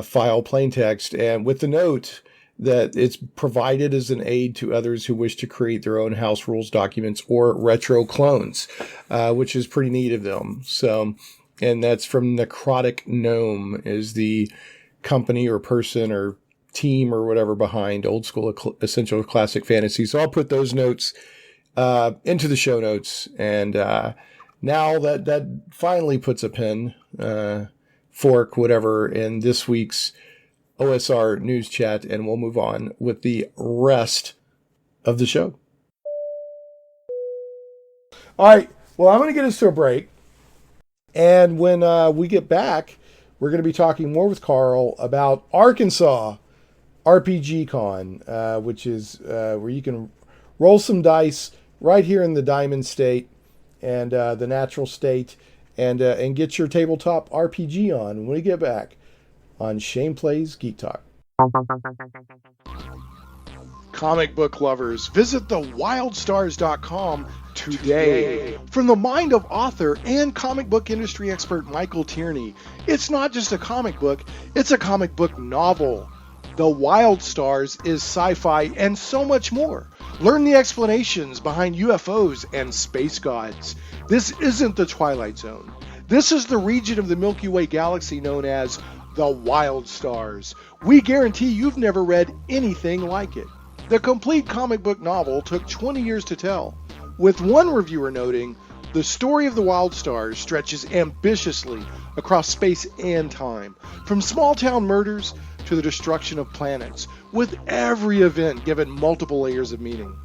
file plain text, and with the note that it's provided as an aid to others who wish to create their own house rules documents or retro clones, which is pretty neat of them. So, and that's from Necrotic Gnome, is the company or person or team or whatever behind Old School Essential Classic Fantasy. So I'll put those notes into the show notes, and now that finally puts a pin, fork, whatever, in this week's OSR news chat, and we'll move on with the rest of the show. All right, well, I'm going to get us to a break, and when we get back, we're going to be talking more with Carl about Arkansas RPG Con, which is where you can roll some dice right here in the Diamond State and the Natural State, and get your tabletop RPG on when we get back on Shane Plays Geek Talk. Comic book lovers, visit thewildstars.com today. From the mind of author and comic book industry expert Michael Tierney, it's not just a comic book, it's a comic book novel. The Wild Stars is sci-fi and so much more. Learn the explanations behind UFOs and space gods. This isn't the Twilight Zone. This is the region of the Milky Way galaxy known as the Wild Stars. We guarantee you've never read anything like it. The complete comic book novel took 20 years to tell, with one reviewer noting, the story of the Wild Stars stretches ambitiously across space and time, from small-town murders to the destruction of planets, with every event given multiple layers of meaning.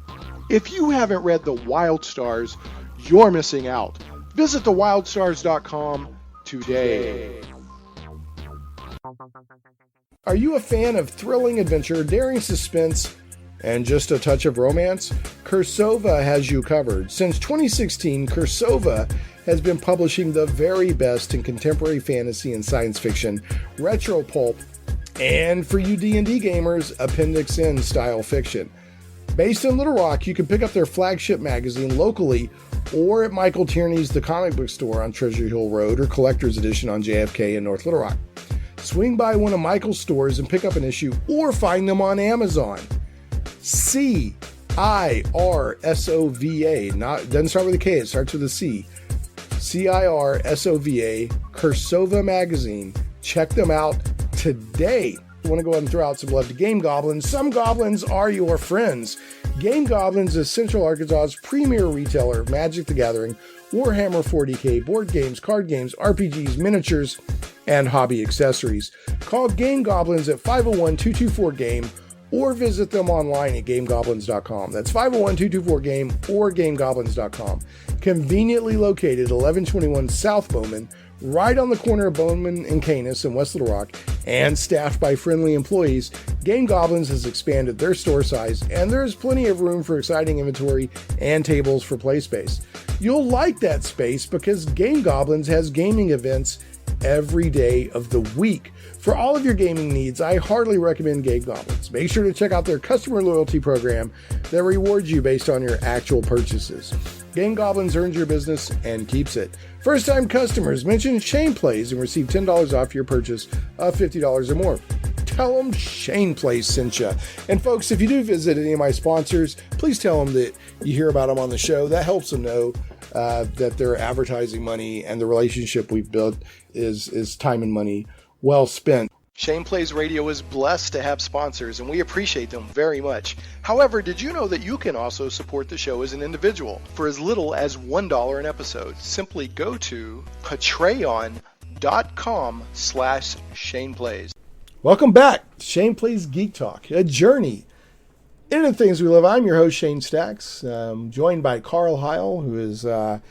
If you haven't read The Wild Stars, you're missing out. Visit thewildstars.com today. Are you a fan of thrilling adventure, daring suspense, and just a touch of romance? Cursova has you covered. Since 2016, Cursova has been publishing the very best in contemporary fantasy and science fiction, retro pulp, and for you D&D gamers, Appendix N style fiction. Based in Little Rock, you can pick up their flagship magazine locally or at Michael Tierney's The Comic Book Store on Treasure Hill Road or Collector's Edition on JFK in North Little Rock. Swing by one of Michael's stores and pick up an issue or find them on Amazon. CIRSOVA, doesn't start with a K, it starts with a C. CIRSOVA, Cursova Magazine. Check them out today. I want to go ahead and throw out some love to Game Goblins. Some goblins are your friends. Game Goblins is Central Arkansas's premier retailer of Magic the Gathering, Warhammer 40k, board games, card games, RPGs, miniatures, and hobby accessories. Call Game Goblins at 501-224-GAME or visit them online at GameGoblins.com. That's 501-224-GAME or GameGoblins.com. Conveniently located 1121 South Bowman, right on the corner of Bowman and Canis in West Little Rock, and staffed by friendly employees, Game Goblins has expanded their store size, and there is plenty of room for exciting inventory and tables for play space. You'll like that space because Game Goblins has gaming events every day of the week. For all of your gaming needs, I heartily recommend Game Goblins. Make sure to check out their customer loyalty program that rewards you based on your actual purchases. Game Goblins earns your business and keeps it. First-time customers, mention Shane Plays and receive $10 off your purchase of $50 or more. Tell them Shane Plays sent you. And folks, if you do visit any of my sponsors, please tell them that you hear about them on the show. That helps them know that their advertising money and the relationship we've built is time and money well spent. Shane Plays Radio is blessed to have sponsors, and we appreciate them very much. However, did you know that you can also support the show as an individual for as little as $1 an episode? Simply go to patreon.com/Shane Plays. Welcome back to Shane Plays Geek Talk, a journey into the things we love. I'm your host, Shane Stacks, joined by Carl Heyl, who is the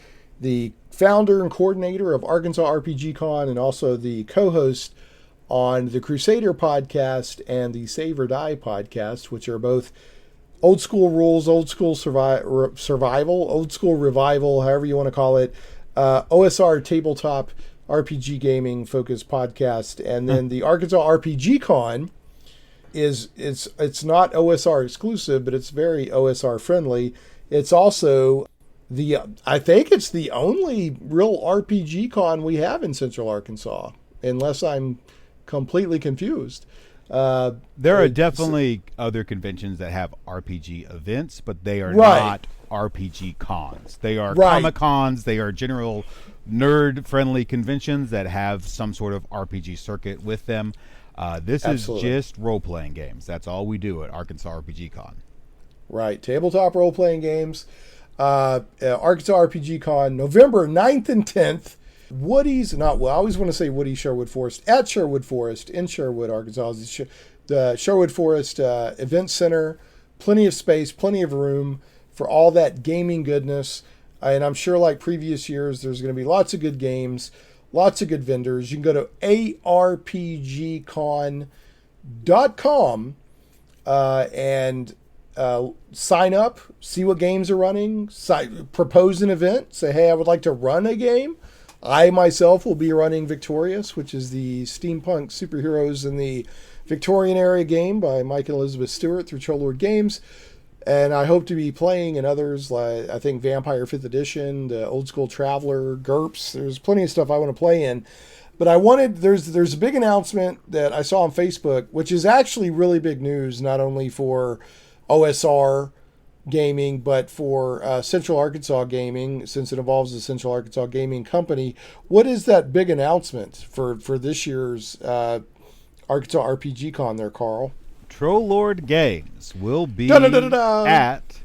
founder and coordinator of Arkansas RPG Con and also the co-host on the Crusader podcast and the Save or Die podcast, which are both old school rules, old school survival, old school revival, however you want to call it, OSR tabletop RPG gaming focused podcast. And then the Arkansas RPG Con it's not OSR exclusive, but it's very OSR friendly. It's also I think it's the only real RPG con we have in Central Arkansas, unless I'm completely confused. There are definitely other conventions that have RPG events, but they are not RPG cons. They are Comic Cons. They are general nerd-friendly conventions that have some sort of RPG circuit with them. This is just role-playing games. That's all we do at Arkansas RPG Con. Right. Tabletop role-playing games. Arkansas RPG Con, November 9th and 10th. I always want to say Woody Sherwood Forest, at Sherwood Forest in Sherwood, Arkansas. The Sherwood Forest Event Center. Plenty of space, plenty of room for all that gaming goodness. And I'm sure like previous years, there's going to be lots of good games, lots of good vendors. You can go to arpgcon.com and sign up, see what games are running, propose an event, say, hey, I would like to run a game. I myself will be running Victorious, which is the steampunk superheroes in the Victorian era game by Mike and Elizabeth Stewart through Trollord Games. And I hope to be playing in others, like I think Vampire 5th Edition, the Old School Traveler, GURPS. There's plenty of stuff I want to play in. But there's a big announcement that I saw on Facebook, which is actually really big news, not only for OSR gaming, but for Central Arkansas gaming, since it involves the Central Arkansas Gaming Company. What is that big announcement for this year's Arkansas RPG Con there, Carl? Trollord Games will be at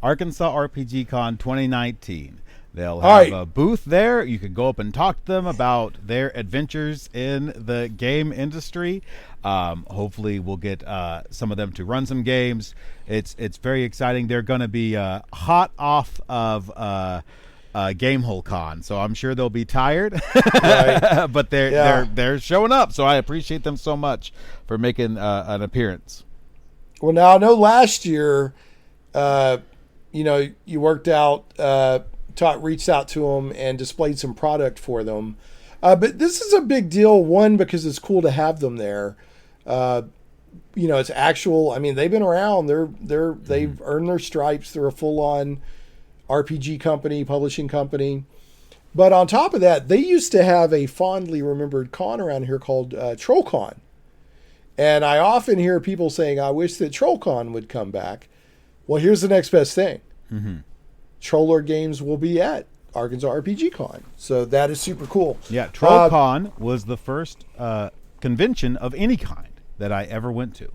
Arkansas RPG Con 2019. They'll have a booth there. You can go up and talk to them about their adventures in the game industry. Hopefully we'll get some of them to run some games. It's very exciting. They're going to be hot off of Gamehole Con, so I'm sure they'll be tired. But they're showing up, so I appreciate them so much for making an appearance. Well, now I know last year, you worked out. Reached out to them and displayed some product for them. But this is a big deal, one, because it's cool to have them there. It's actual, I mean, they've been around. They've earned their stripes. They're a full-on RPG company, publishing company. But on top of that, they used to have a fondly remembered con around here called TrollCon. And I often hear people saying, I wish that TrollCon would come back. Well, here's the next best thing. Mm-hmm. Trollord Games will be at Arkansas RPG Con. So that is super cool. Yeah, TrollCon was the first convention of any kind that I ever went to.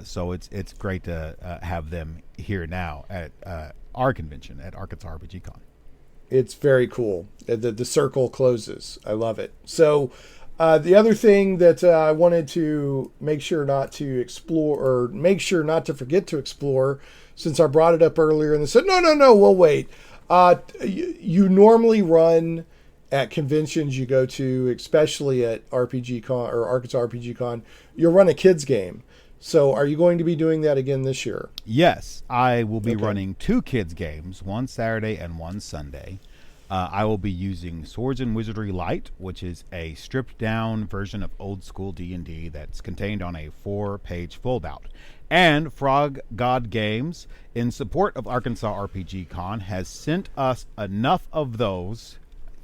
So it's great to have them here now at our convention at Arkansas RPG Con. It's very cool. The circle closes. I love it. So the other thing that I wanted to make sure not to explore, or make sure not to forget to explore, since I brought it up earlier and they said, no, we'll wait. You normally run at conventions you go to, especially at RPG Con or Arkansas RPG Con, you'll run a kids game. So are you going to be doing that again this year? Yes, I will be running 2 kids games, one Saturday and one Sunday. I will be using Swords and Wizardry Lite, which is a stripped-down version of old-school D&D that's contained on a 4-page foldout. And Frog God Games, in support of Arkansas RPG Con, has sent us enough of those,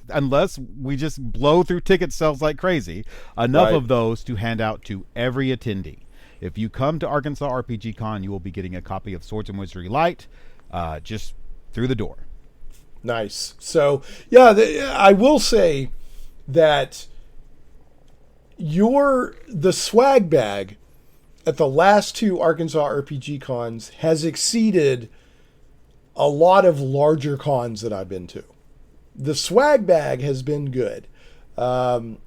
unless we just blow through ticket sales like crazy, enough of those to hand out to every attendee. If you come to Arkansas RPG Con, you will be getting a copy of Swords and Wizardry Lite just through the door. Nice. So, yeah, I will say that the swag bag at the last 2 Arkansas RPG Cons has exceeded a lot of larger cons that I've been to. The swag bag has been good. And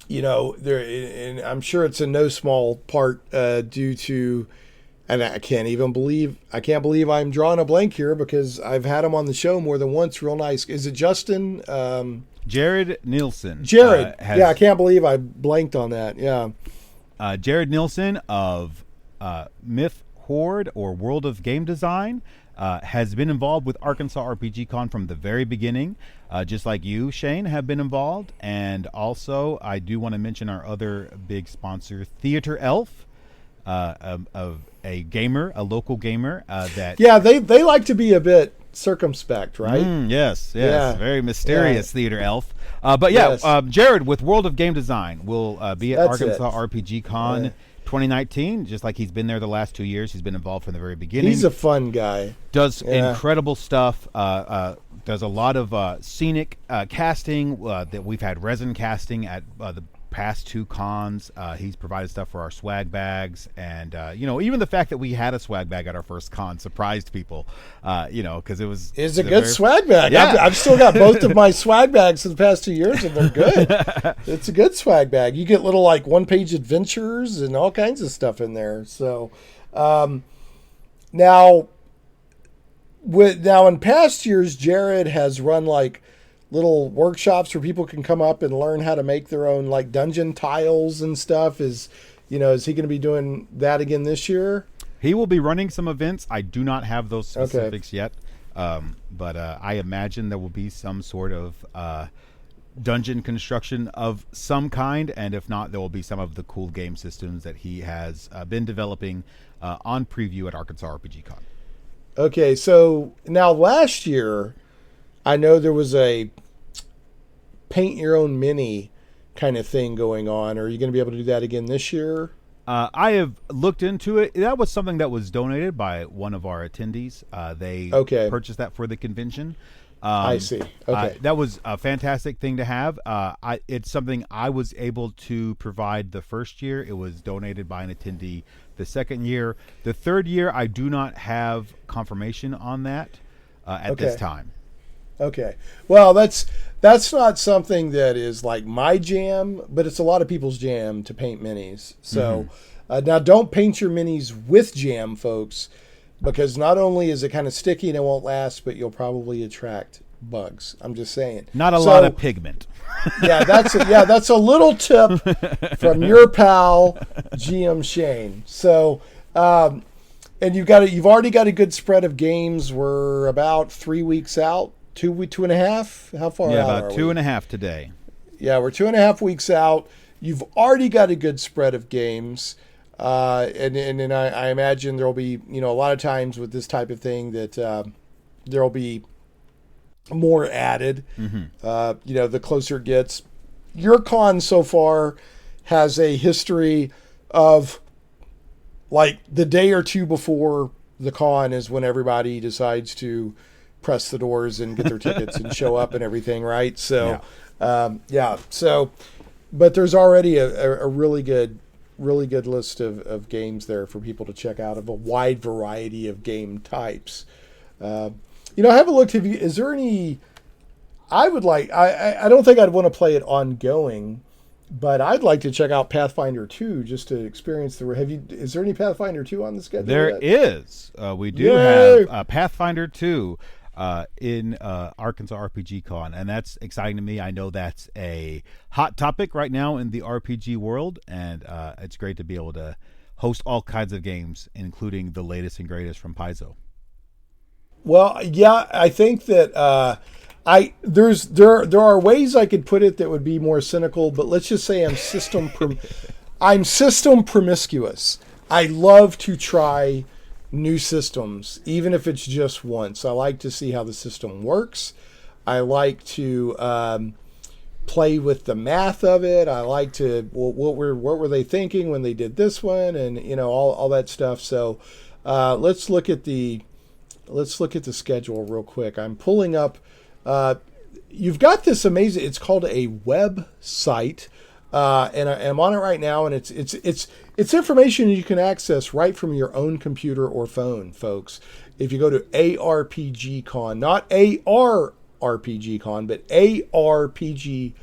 I'm sure it's in no small part due to, and I can't believe I'm drawing a blank here because I've had him on the show more than once. Real nice. Is it Justin? Jared Nielsen. Jared. I can't believe I blanked on that. Yeah. Jared Nielsen of Myth Horde or World of Game Design has been involved with Arkansas RPG Con from the very beginning, just like you, Shane, have been involved. And also, I do want to mention our other big sponsor, Theater Elf, of a gamer, a local gamer. They like to be a bit circumspect, right? Yes, very mysterious Theater Elf. Jared with World of Game Design will be at Arkansas RPG Con 2019, just like he's been there the last 2 years. He's been involved from the very beginning. He's a fun guy. Does incredible stuff. Does a lot of scenic casting. That we've had resin casting at the past 2 cons. He's provided stuff for our swag bags, and even the fact that we had a swag bag at our first con surprised people. Because it's a good swag bag. Yeah. I've still got both of my swag bags for the past 2 years, and they're good. It's a good swag bag. You get little 1-page adventures and all kinds of stuff in there. So now in past years, Jared has run little workshops where people can come up and learn how to make their own dungeon tiles and stuff. Is he going to be doing that again this year? He will be running some events. I do not have those specifics yet, but I imagine there will be some sort of dungeon construction of some kind, and if not, there will be some of the cool game systems that he has been developing on preview at Arkansas RPG Con. Okay, so now last year, I know there was a paint your own mini kind of thing going on. Are you going to be able to do that again this year? I have looked into it. That was something that was donated by one of our attendees. They purchased that for the convention. I see. Okay. That was a fantastic thing to have. It's something I was able to provide the first year. It was donated by an attendee the second year. The third year, I do not have confirmation on that at this time. Okay. Well, that's not something that is my jam, but it's a lot of people's jam to paint minis. So now don't paint your minis with jam, folks, because not only is it kind of sticky and it won't last, but you'll probably attract bugs. I'm just saying. Not a lot of pigment. That's a little tip from your pal GM Shane. So, and you've already got a good spread of games. We're about 3 weeks out. 2.5? How far out about are we? 2.5 today. Yeah, we're 2.5 weeks out. You've already got a good spread of games. And I imagine there'll be, a lot of times with this type of thing that there'll be more added, the closer it gets. Your con so far has a history of the day or two before the con is when everybody decides to press the doors and get their tickets and show up and everything, right? So, but there's already a really good list of games there for people to check out of a wide variety of game types. I haven't looked. Is there any? I don't think I'd want to play it ongoing, but I'd like to check out Pathfinder 2 just to experience is there any Pathfinder 2 on the schedule? There yet? Is. We do have Pathfinder 2 in Arkansas RPG Con, and that's exciting to me. I know that's a hot topic right now in the RPG world, and it's great to be able to host all kinds of games, including the latest and greatest from Paizo. Well, yeah, I think that there are ways I could put it that would be more cynical, but let's just say I'm system promiscuous. I love to try new systems, even if it's just once. I like to see how the system works. I like to play with the math of it. I like to, what were they thinking when they did this one, and all that stuff. So let's look at the schedule real quick. I'm pulling up. You've got this amazing. It's called a website, and I'm on it right now. And it's information you can access right from your own computer or phone, folks. If you go to ARPGCon, not ARPGCon, but ARPG.com,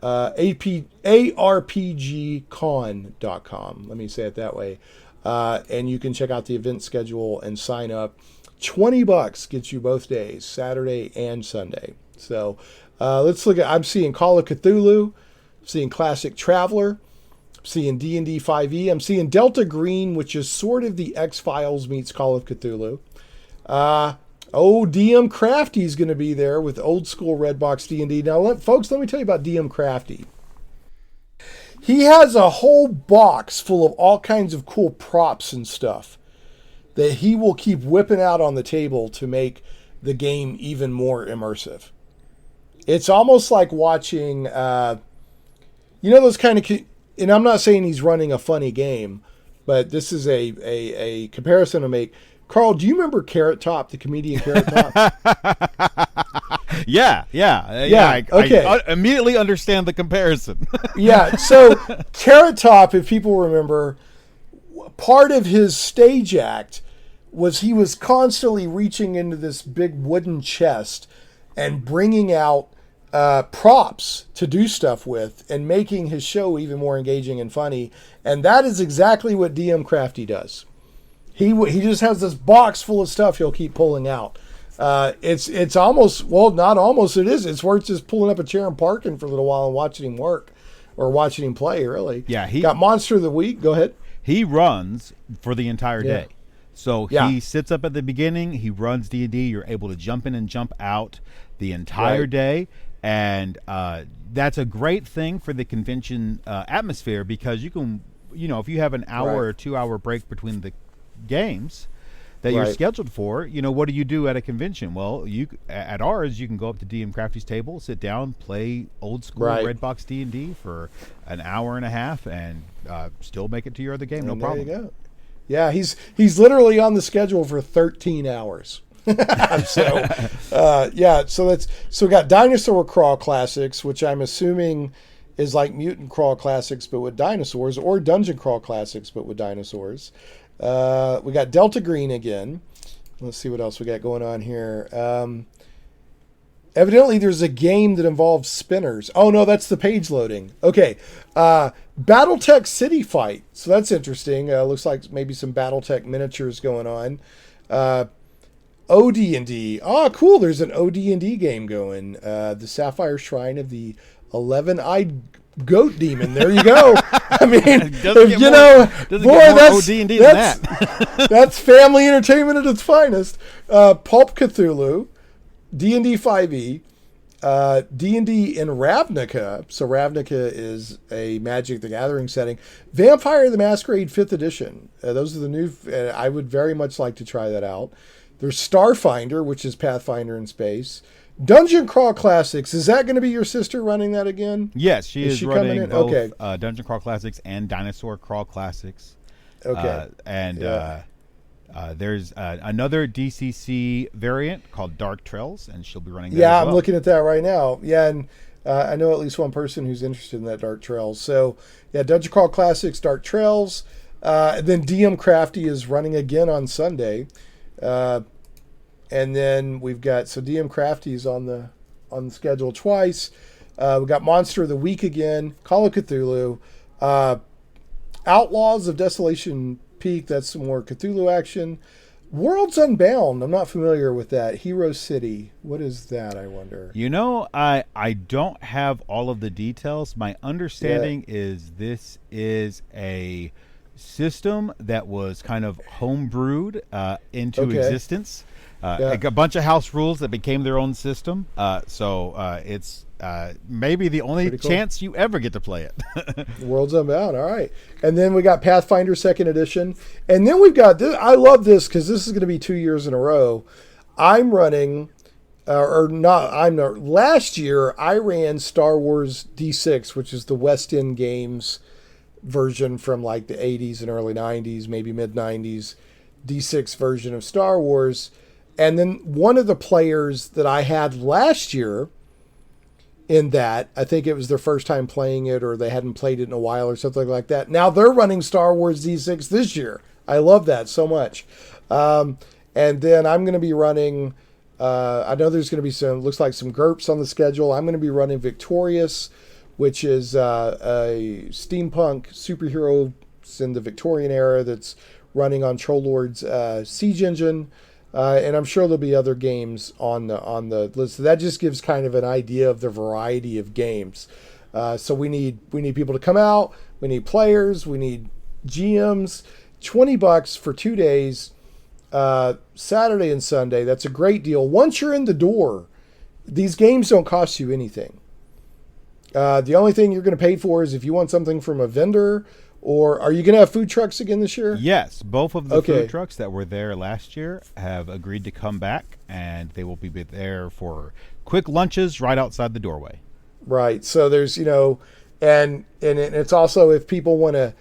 ARPGCon.com. Let me say it that way. And you can check out the event schedule and sign up. $20 gets you both days, Saturday and Sunday. So let's look at, I'm seeing Call of Cthulhu, I'm seeing Classic Traveler, I'm seeing D&D 5e, I'm seeing Delta Green, which is sort of the X-Files meets Call of Cthulhu. DM Crafty is going to be there with old school Redbox D&D. Now, folks, let me tell you about DM Crafty. He has a whole box full of all kinds of cool props and stuff that he will keep whipping out on the table to make the game even more immersive. It's almost like watching, those kind of, and I'm not saying he's running a funny game, but this is a comparison to make. Carl, do you remember Carrot Top, the comedian Carrot Top? Yeah. Okay. I immediately understand the comparison. Yeah. So Carrot Top, if people remember, part of his stage act was he was constantly reaching into this big wooden chest and bringing out props to do stuff with and making his show even more engaging and funny. And that is exactly what DM Crafty does. He just has this box full of stuff he'll keep pulling out. It's almost, well, not almost, it is. It's worth just pulling up a chair and parking for a little while and watching him work or watching him play, really. Yeah, he got Monster of the Week. Go ahead. He runs for the entire day. So Yeah. he sits up at the beginning, he runs D&D, you're able to jump in and jump out the entire day. And that's a great thing for the convention atmosphere, because you can, if you have an hour or 2 hour break between the games that you're scheduled for, what do you do at a convention? Well, at ours, you can go up to DM Crafty's table, sit down, play old school Redbox D&D for an hour and a half, and still make it to your other game, no problem. There you go. Yeah, he's literally on the schedule for 13 hours. So we got Dinosaur Crawl Classics, which I'm assuming is like Mutant Crawl Classics but with dinosaurs, or Dungeon Crawl Classics but with dinosaurs. We got Delta Green again. Let's see what else we got going on here. Evidently there's a game that involves spinners. Oh no, that's the page loading. Okay. Battletech City Fight. So that's interesting. Looks like maybe some Battletech miniatures going on. OD&D. Oh, cool. There's an OD&D game going. The Sapphire Shrine of the 11-Eyed Goat Demon. There you go. I mean, that's family entertainment at its finest. Pulp Cthulhu, D&D 5e, D&D in Ravnica. So Ravnica is a Magic the Gathering setting. Vampire the Masquerade 5th edition. Those are the new. I would very much like to try that out. There's Starfinder, which is Pathfinder in space. Dungeon Crawl Classics. Is that going to be your sister running that again? Yes, she is running both Dungeon Crawl Classics and Dinosaur Crawl Classics. Okay. There's another DCC variant called Dark Trails, and she'll be running that as well. I'm looking at that right now. Yeah, and I know at least one person who's interested in that Dark Trails. So, yeah, Dungeon Crawl Classics, Dark Trails. And then DM Crafty is running again on Sunday. And then we've got, so DM Crafty's on the schedule twice. We got Monster of the Week again, Call of Cthulhu, Outlaws of Desolation Peak. That's some more Cthulhu action. Worlds Unbound. I'm not familiar with that. Hero City. What is that, I wonder? You know, I don't have all of the details. My understanding is this is a system that was kind of homebrewed into existence. A bunch of house rules that became their own system. So it's maybe the only chance you ever get to play it. Worlds Unbound. All right. And then we got Pathfinder 2nd Edition. And then we've got this. I love this because this is going to be 2 years in a row. I'm running, last year I ran Star Wars D6, which is the West End Games version from like the 80s and early 90s, maybe mid 90s, D6 version of Star Wars. And then one of the players that I had last year in that, I think it was their first time playing it or they hadn't played it in a while or something like that. Now they're running Star Wars D6 this year. I love that so much. And then I'm going to be running, I know there's going to be looks like some GURPS on the schedule. I'm going to be running Victorious, which is a steampunk superhero in the Victorian era that's running on Trollord's Siege Engine. And I'm sure there'll be other games on the list. So that just gives kind of an idea of the variety of games. So we need people to come out. We need players. We need GMs. $20 for 2 days, Saturday and Sunday. That's a great deal. Once you're in the door, these games don't cost you anything. The only thing you're going to pay for is if you want something from a vendor. Or are you going to have food trucks again this year? Yes, both of the food trucks that were there last year have agreed to come back, and they will be there for quick lunches right outside the doorway. Right. So there's, and it's also if people want to,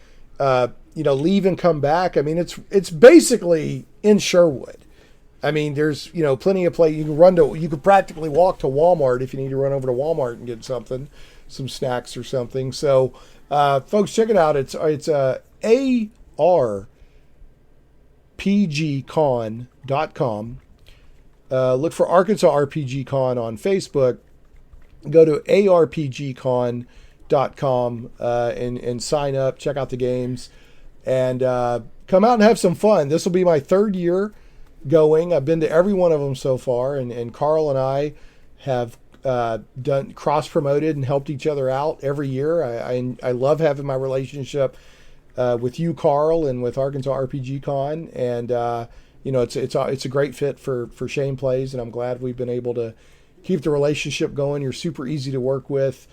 leave and come back. I mean, it's basically in Sherwood. I mean, there's plenty of place. You could practically walk to Walmart if you need to run over to Walmart and get some snacks or something. So. Folks, check it out. It's arpgcon.com. Look for Arkansas RPG Con on Facebook. Go to arpgcon.com and sign up. Check out the games and come out and have some fun. This will be my 3rd year going. I've been to every one of them so far, and Carl and I have done cross-promoted and helped each other out every year. I love having my relationship with you, Carl, and with Arkansas RPG Con, and it's a great fit for Shane Plays, and I'm glad we've been able to keep the relationship going. You're super easy to work with.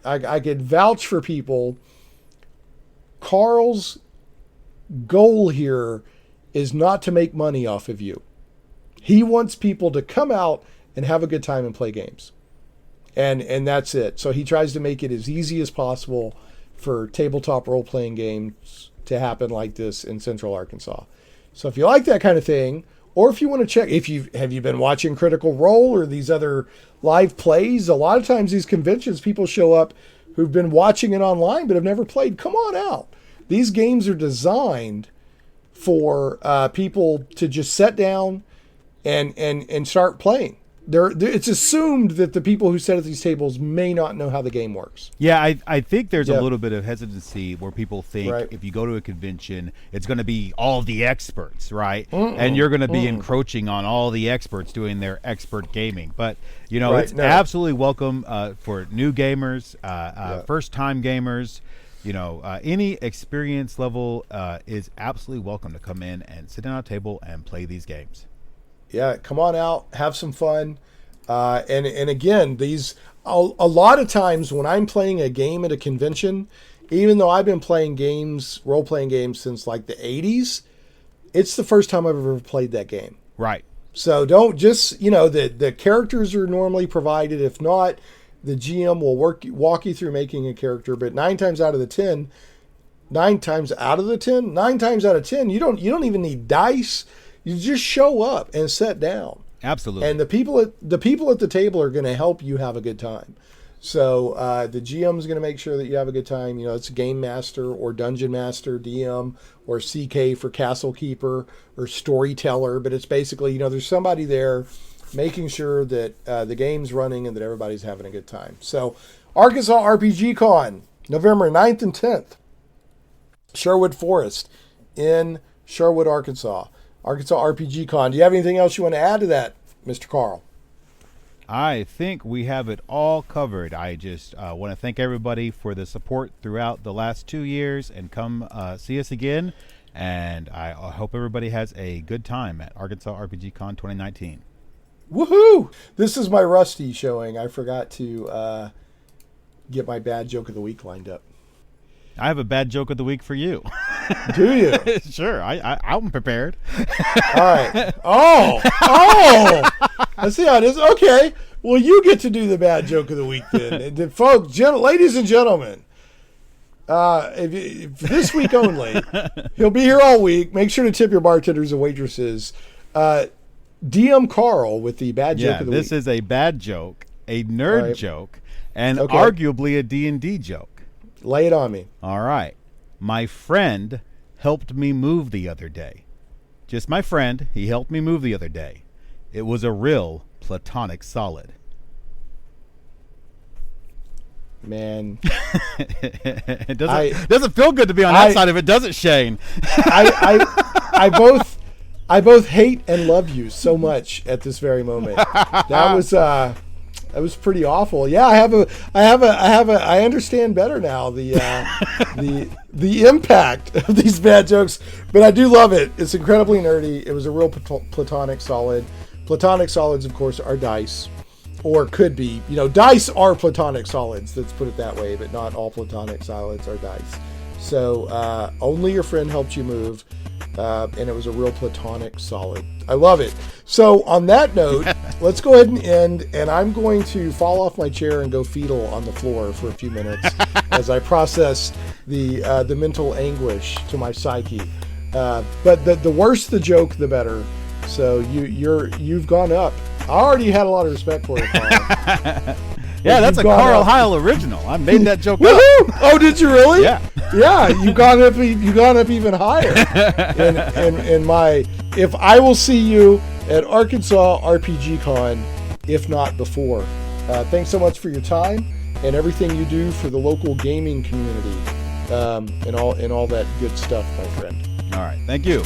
I could vouch for people. Carl's goal here is not to make money off of you. He wants people to come out and have a good time and play games. And that's it. So he tries to make it as easy as possible for tabletop role-playing games to happen like this in Central Arkansas. So if you like that kind of thing, or if you want to check, have you been watching Critical Role or these other live plays? A lot of times these conventions, people show up who've been watching it online but have never played. Come on out. These games are designed for people to just sit down and start playing. It's assumed that the people who sit at these tables may not know how the game works. Yeah, I think there's a little bit of hesitancy where people think if you go to a convention, it's going to be all the experts, right? And you're going to be encroaching on all the experts doing their expert gaming. But, it's absolutely welcome for new gamers, first-time gamers. Any experience level is absolutely welcome to come in and sit down at a table and play these games. Yeah, come on out, have some fun. And again, a lot of times when I'm playing a game at a convention, even though I've been playing role-playing games since like the 80s, it's the first time I've ever played that game. Right. So don't just, the characters are normally provided. If not, the GM will walk you through making a character. But 9 times out of 10, you don't even need dice. You just show up and sit down. Absolutely. And the people at the table are going to help you have a good time. So the GM is going to make sure that you have a good time. It's a game master or dungeon master, DM, or CK for castle keeper or storyteller. But it's basically, there's somebody there making sure that the game's running and that everybody's having a good time. So Arkansas RPG Con, November 9th and 10th, Sherwood Forest in Sherwood, Arkansas. Arkansas RPG Con. Do you have anything else you want to add to that, Mr. Carl? I think we have it all covered. I just want to thank everybody for the support throughout the last 2 years, and come see us again. And I hope everybody has a good time at Arkansas RPG Con 2019. Woohoo! This is my Rusty showing. I forgot to get my bad joke of the week lined up. I have a bad joke of the week for you. Do you? Sure. I'm prepared. All right. Oh! I see how it is. Okay. Well, you get to do the bad joke of the week then. Folks, ladies and gentlemen, if this week only, he'll be here all week. Make sure to tip your bartenders and waitresses. DM Carl with the bad joke of the week. This is a bad joke, a nerd joke, and arguably a D&D joke. Lay it on me. All right. My friend helped me move the other day. Just my friend. He helped me move the other day. It was a real platonic solid. Man. It doesn't feel good to be on that side of it, does it, Shane? I both hate and love you so much at this very moment. That was pretty awful. Yeah, I understand better now the impact of these bad jokes, but I do love it. It's incredibly nerdy. It was a real platonic solid. Platonic solids, of course, are dice, or could be. Dice are platonic solids. Let's put it that way. But not all platonic solids are dice. So only your friend helped you move, and it was a real platonic solid. I love it. So on that note, let's go ahead and end, and I'm going to fall off my chair and go fetal on the floor for a few minutes as I process the mental anguish to my psyche. But the worse the joke, the better. So you've gone up. I already had a lot of respect for it, Carl. Yeah, that's a Carl Heyl original. I made that joke up. Oh, did you really? Yeah. Yeah, you've gone up even higher. in my, if I will see you at Arkansas RPG Con, if not before. Thanks so much for your time and everything you do for the local gaming community, and all that good stuff, my friend. All right, thank you.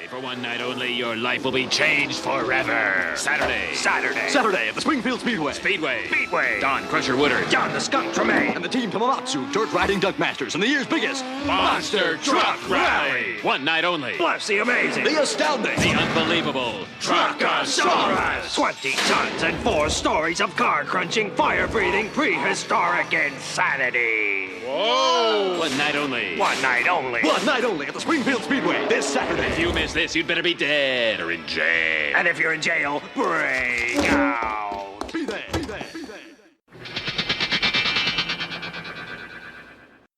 For one night only, your life will be changed forever. Saturday at the Springfield Speedway. Don Crusher Woodard. John the Skunk Tremaine. And the Team Tomomatsu Dirt Riding Duck Masters and the year's biggest Monster Truck Rally. One night only. Plus the amazing, The astounding. The unbelievable Truckosaurus. 20 tons and 4 stories of car-crunching, fire-breathing, prehistoric insanity. Whoa! One night only. One night only. One night only at the Springfield Speedway this Saturday. If you miss this, you'd better be dead or in jail. And if you're in jail, break out. Be there.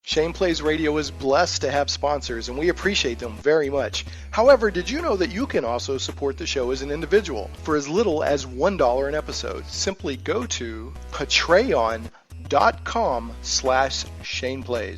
Shane Plays Radio is blessed to have sponsors, and we appreciate them very much. However, did you know that you can also support the show as an individual for as little as $1 an episode? Simply go to patreon.com/ShanePlays.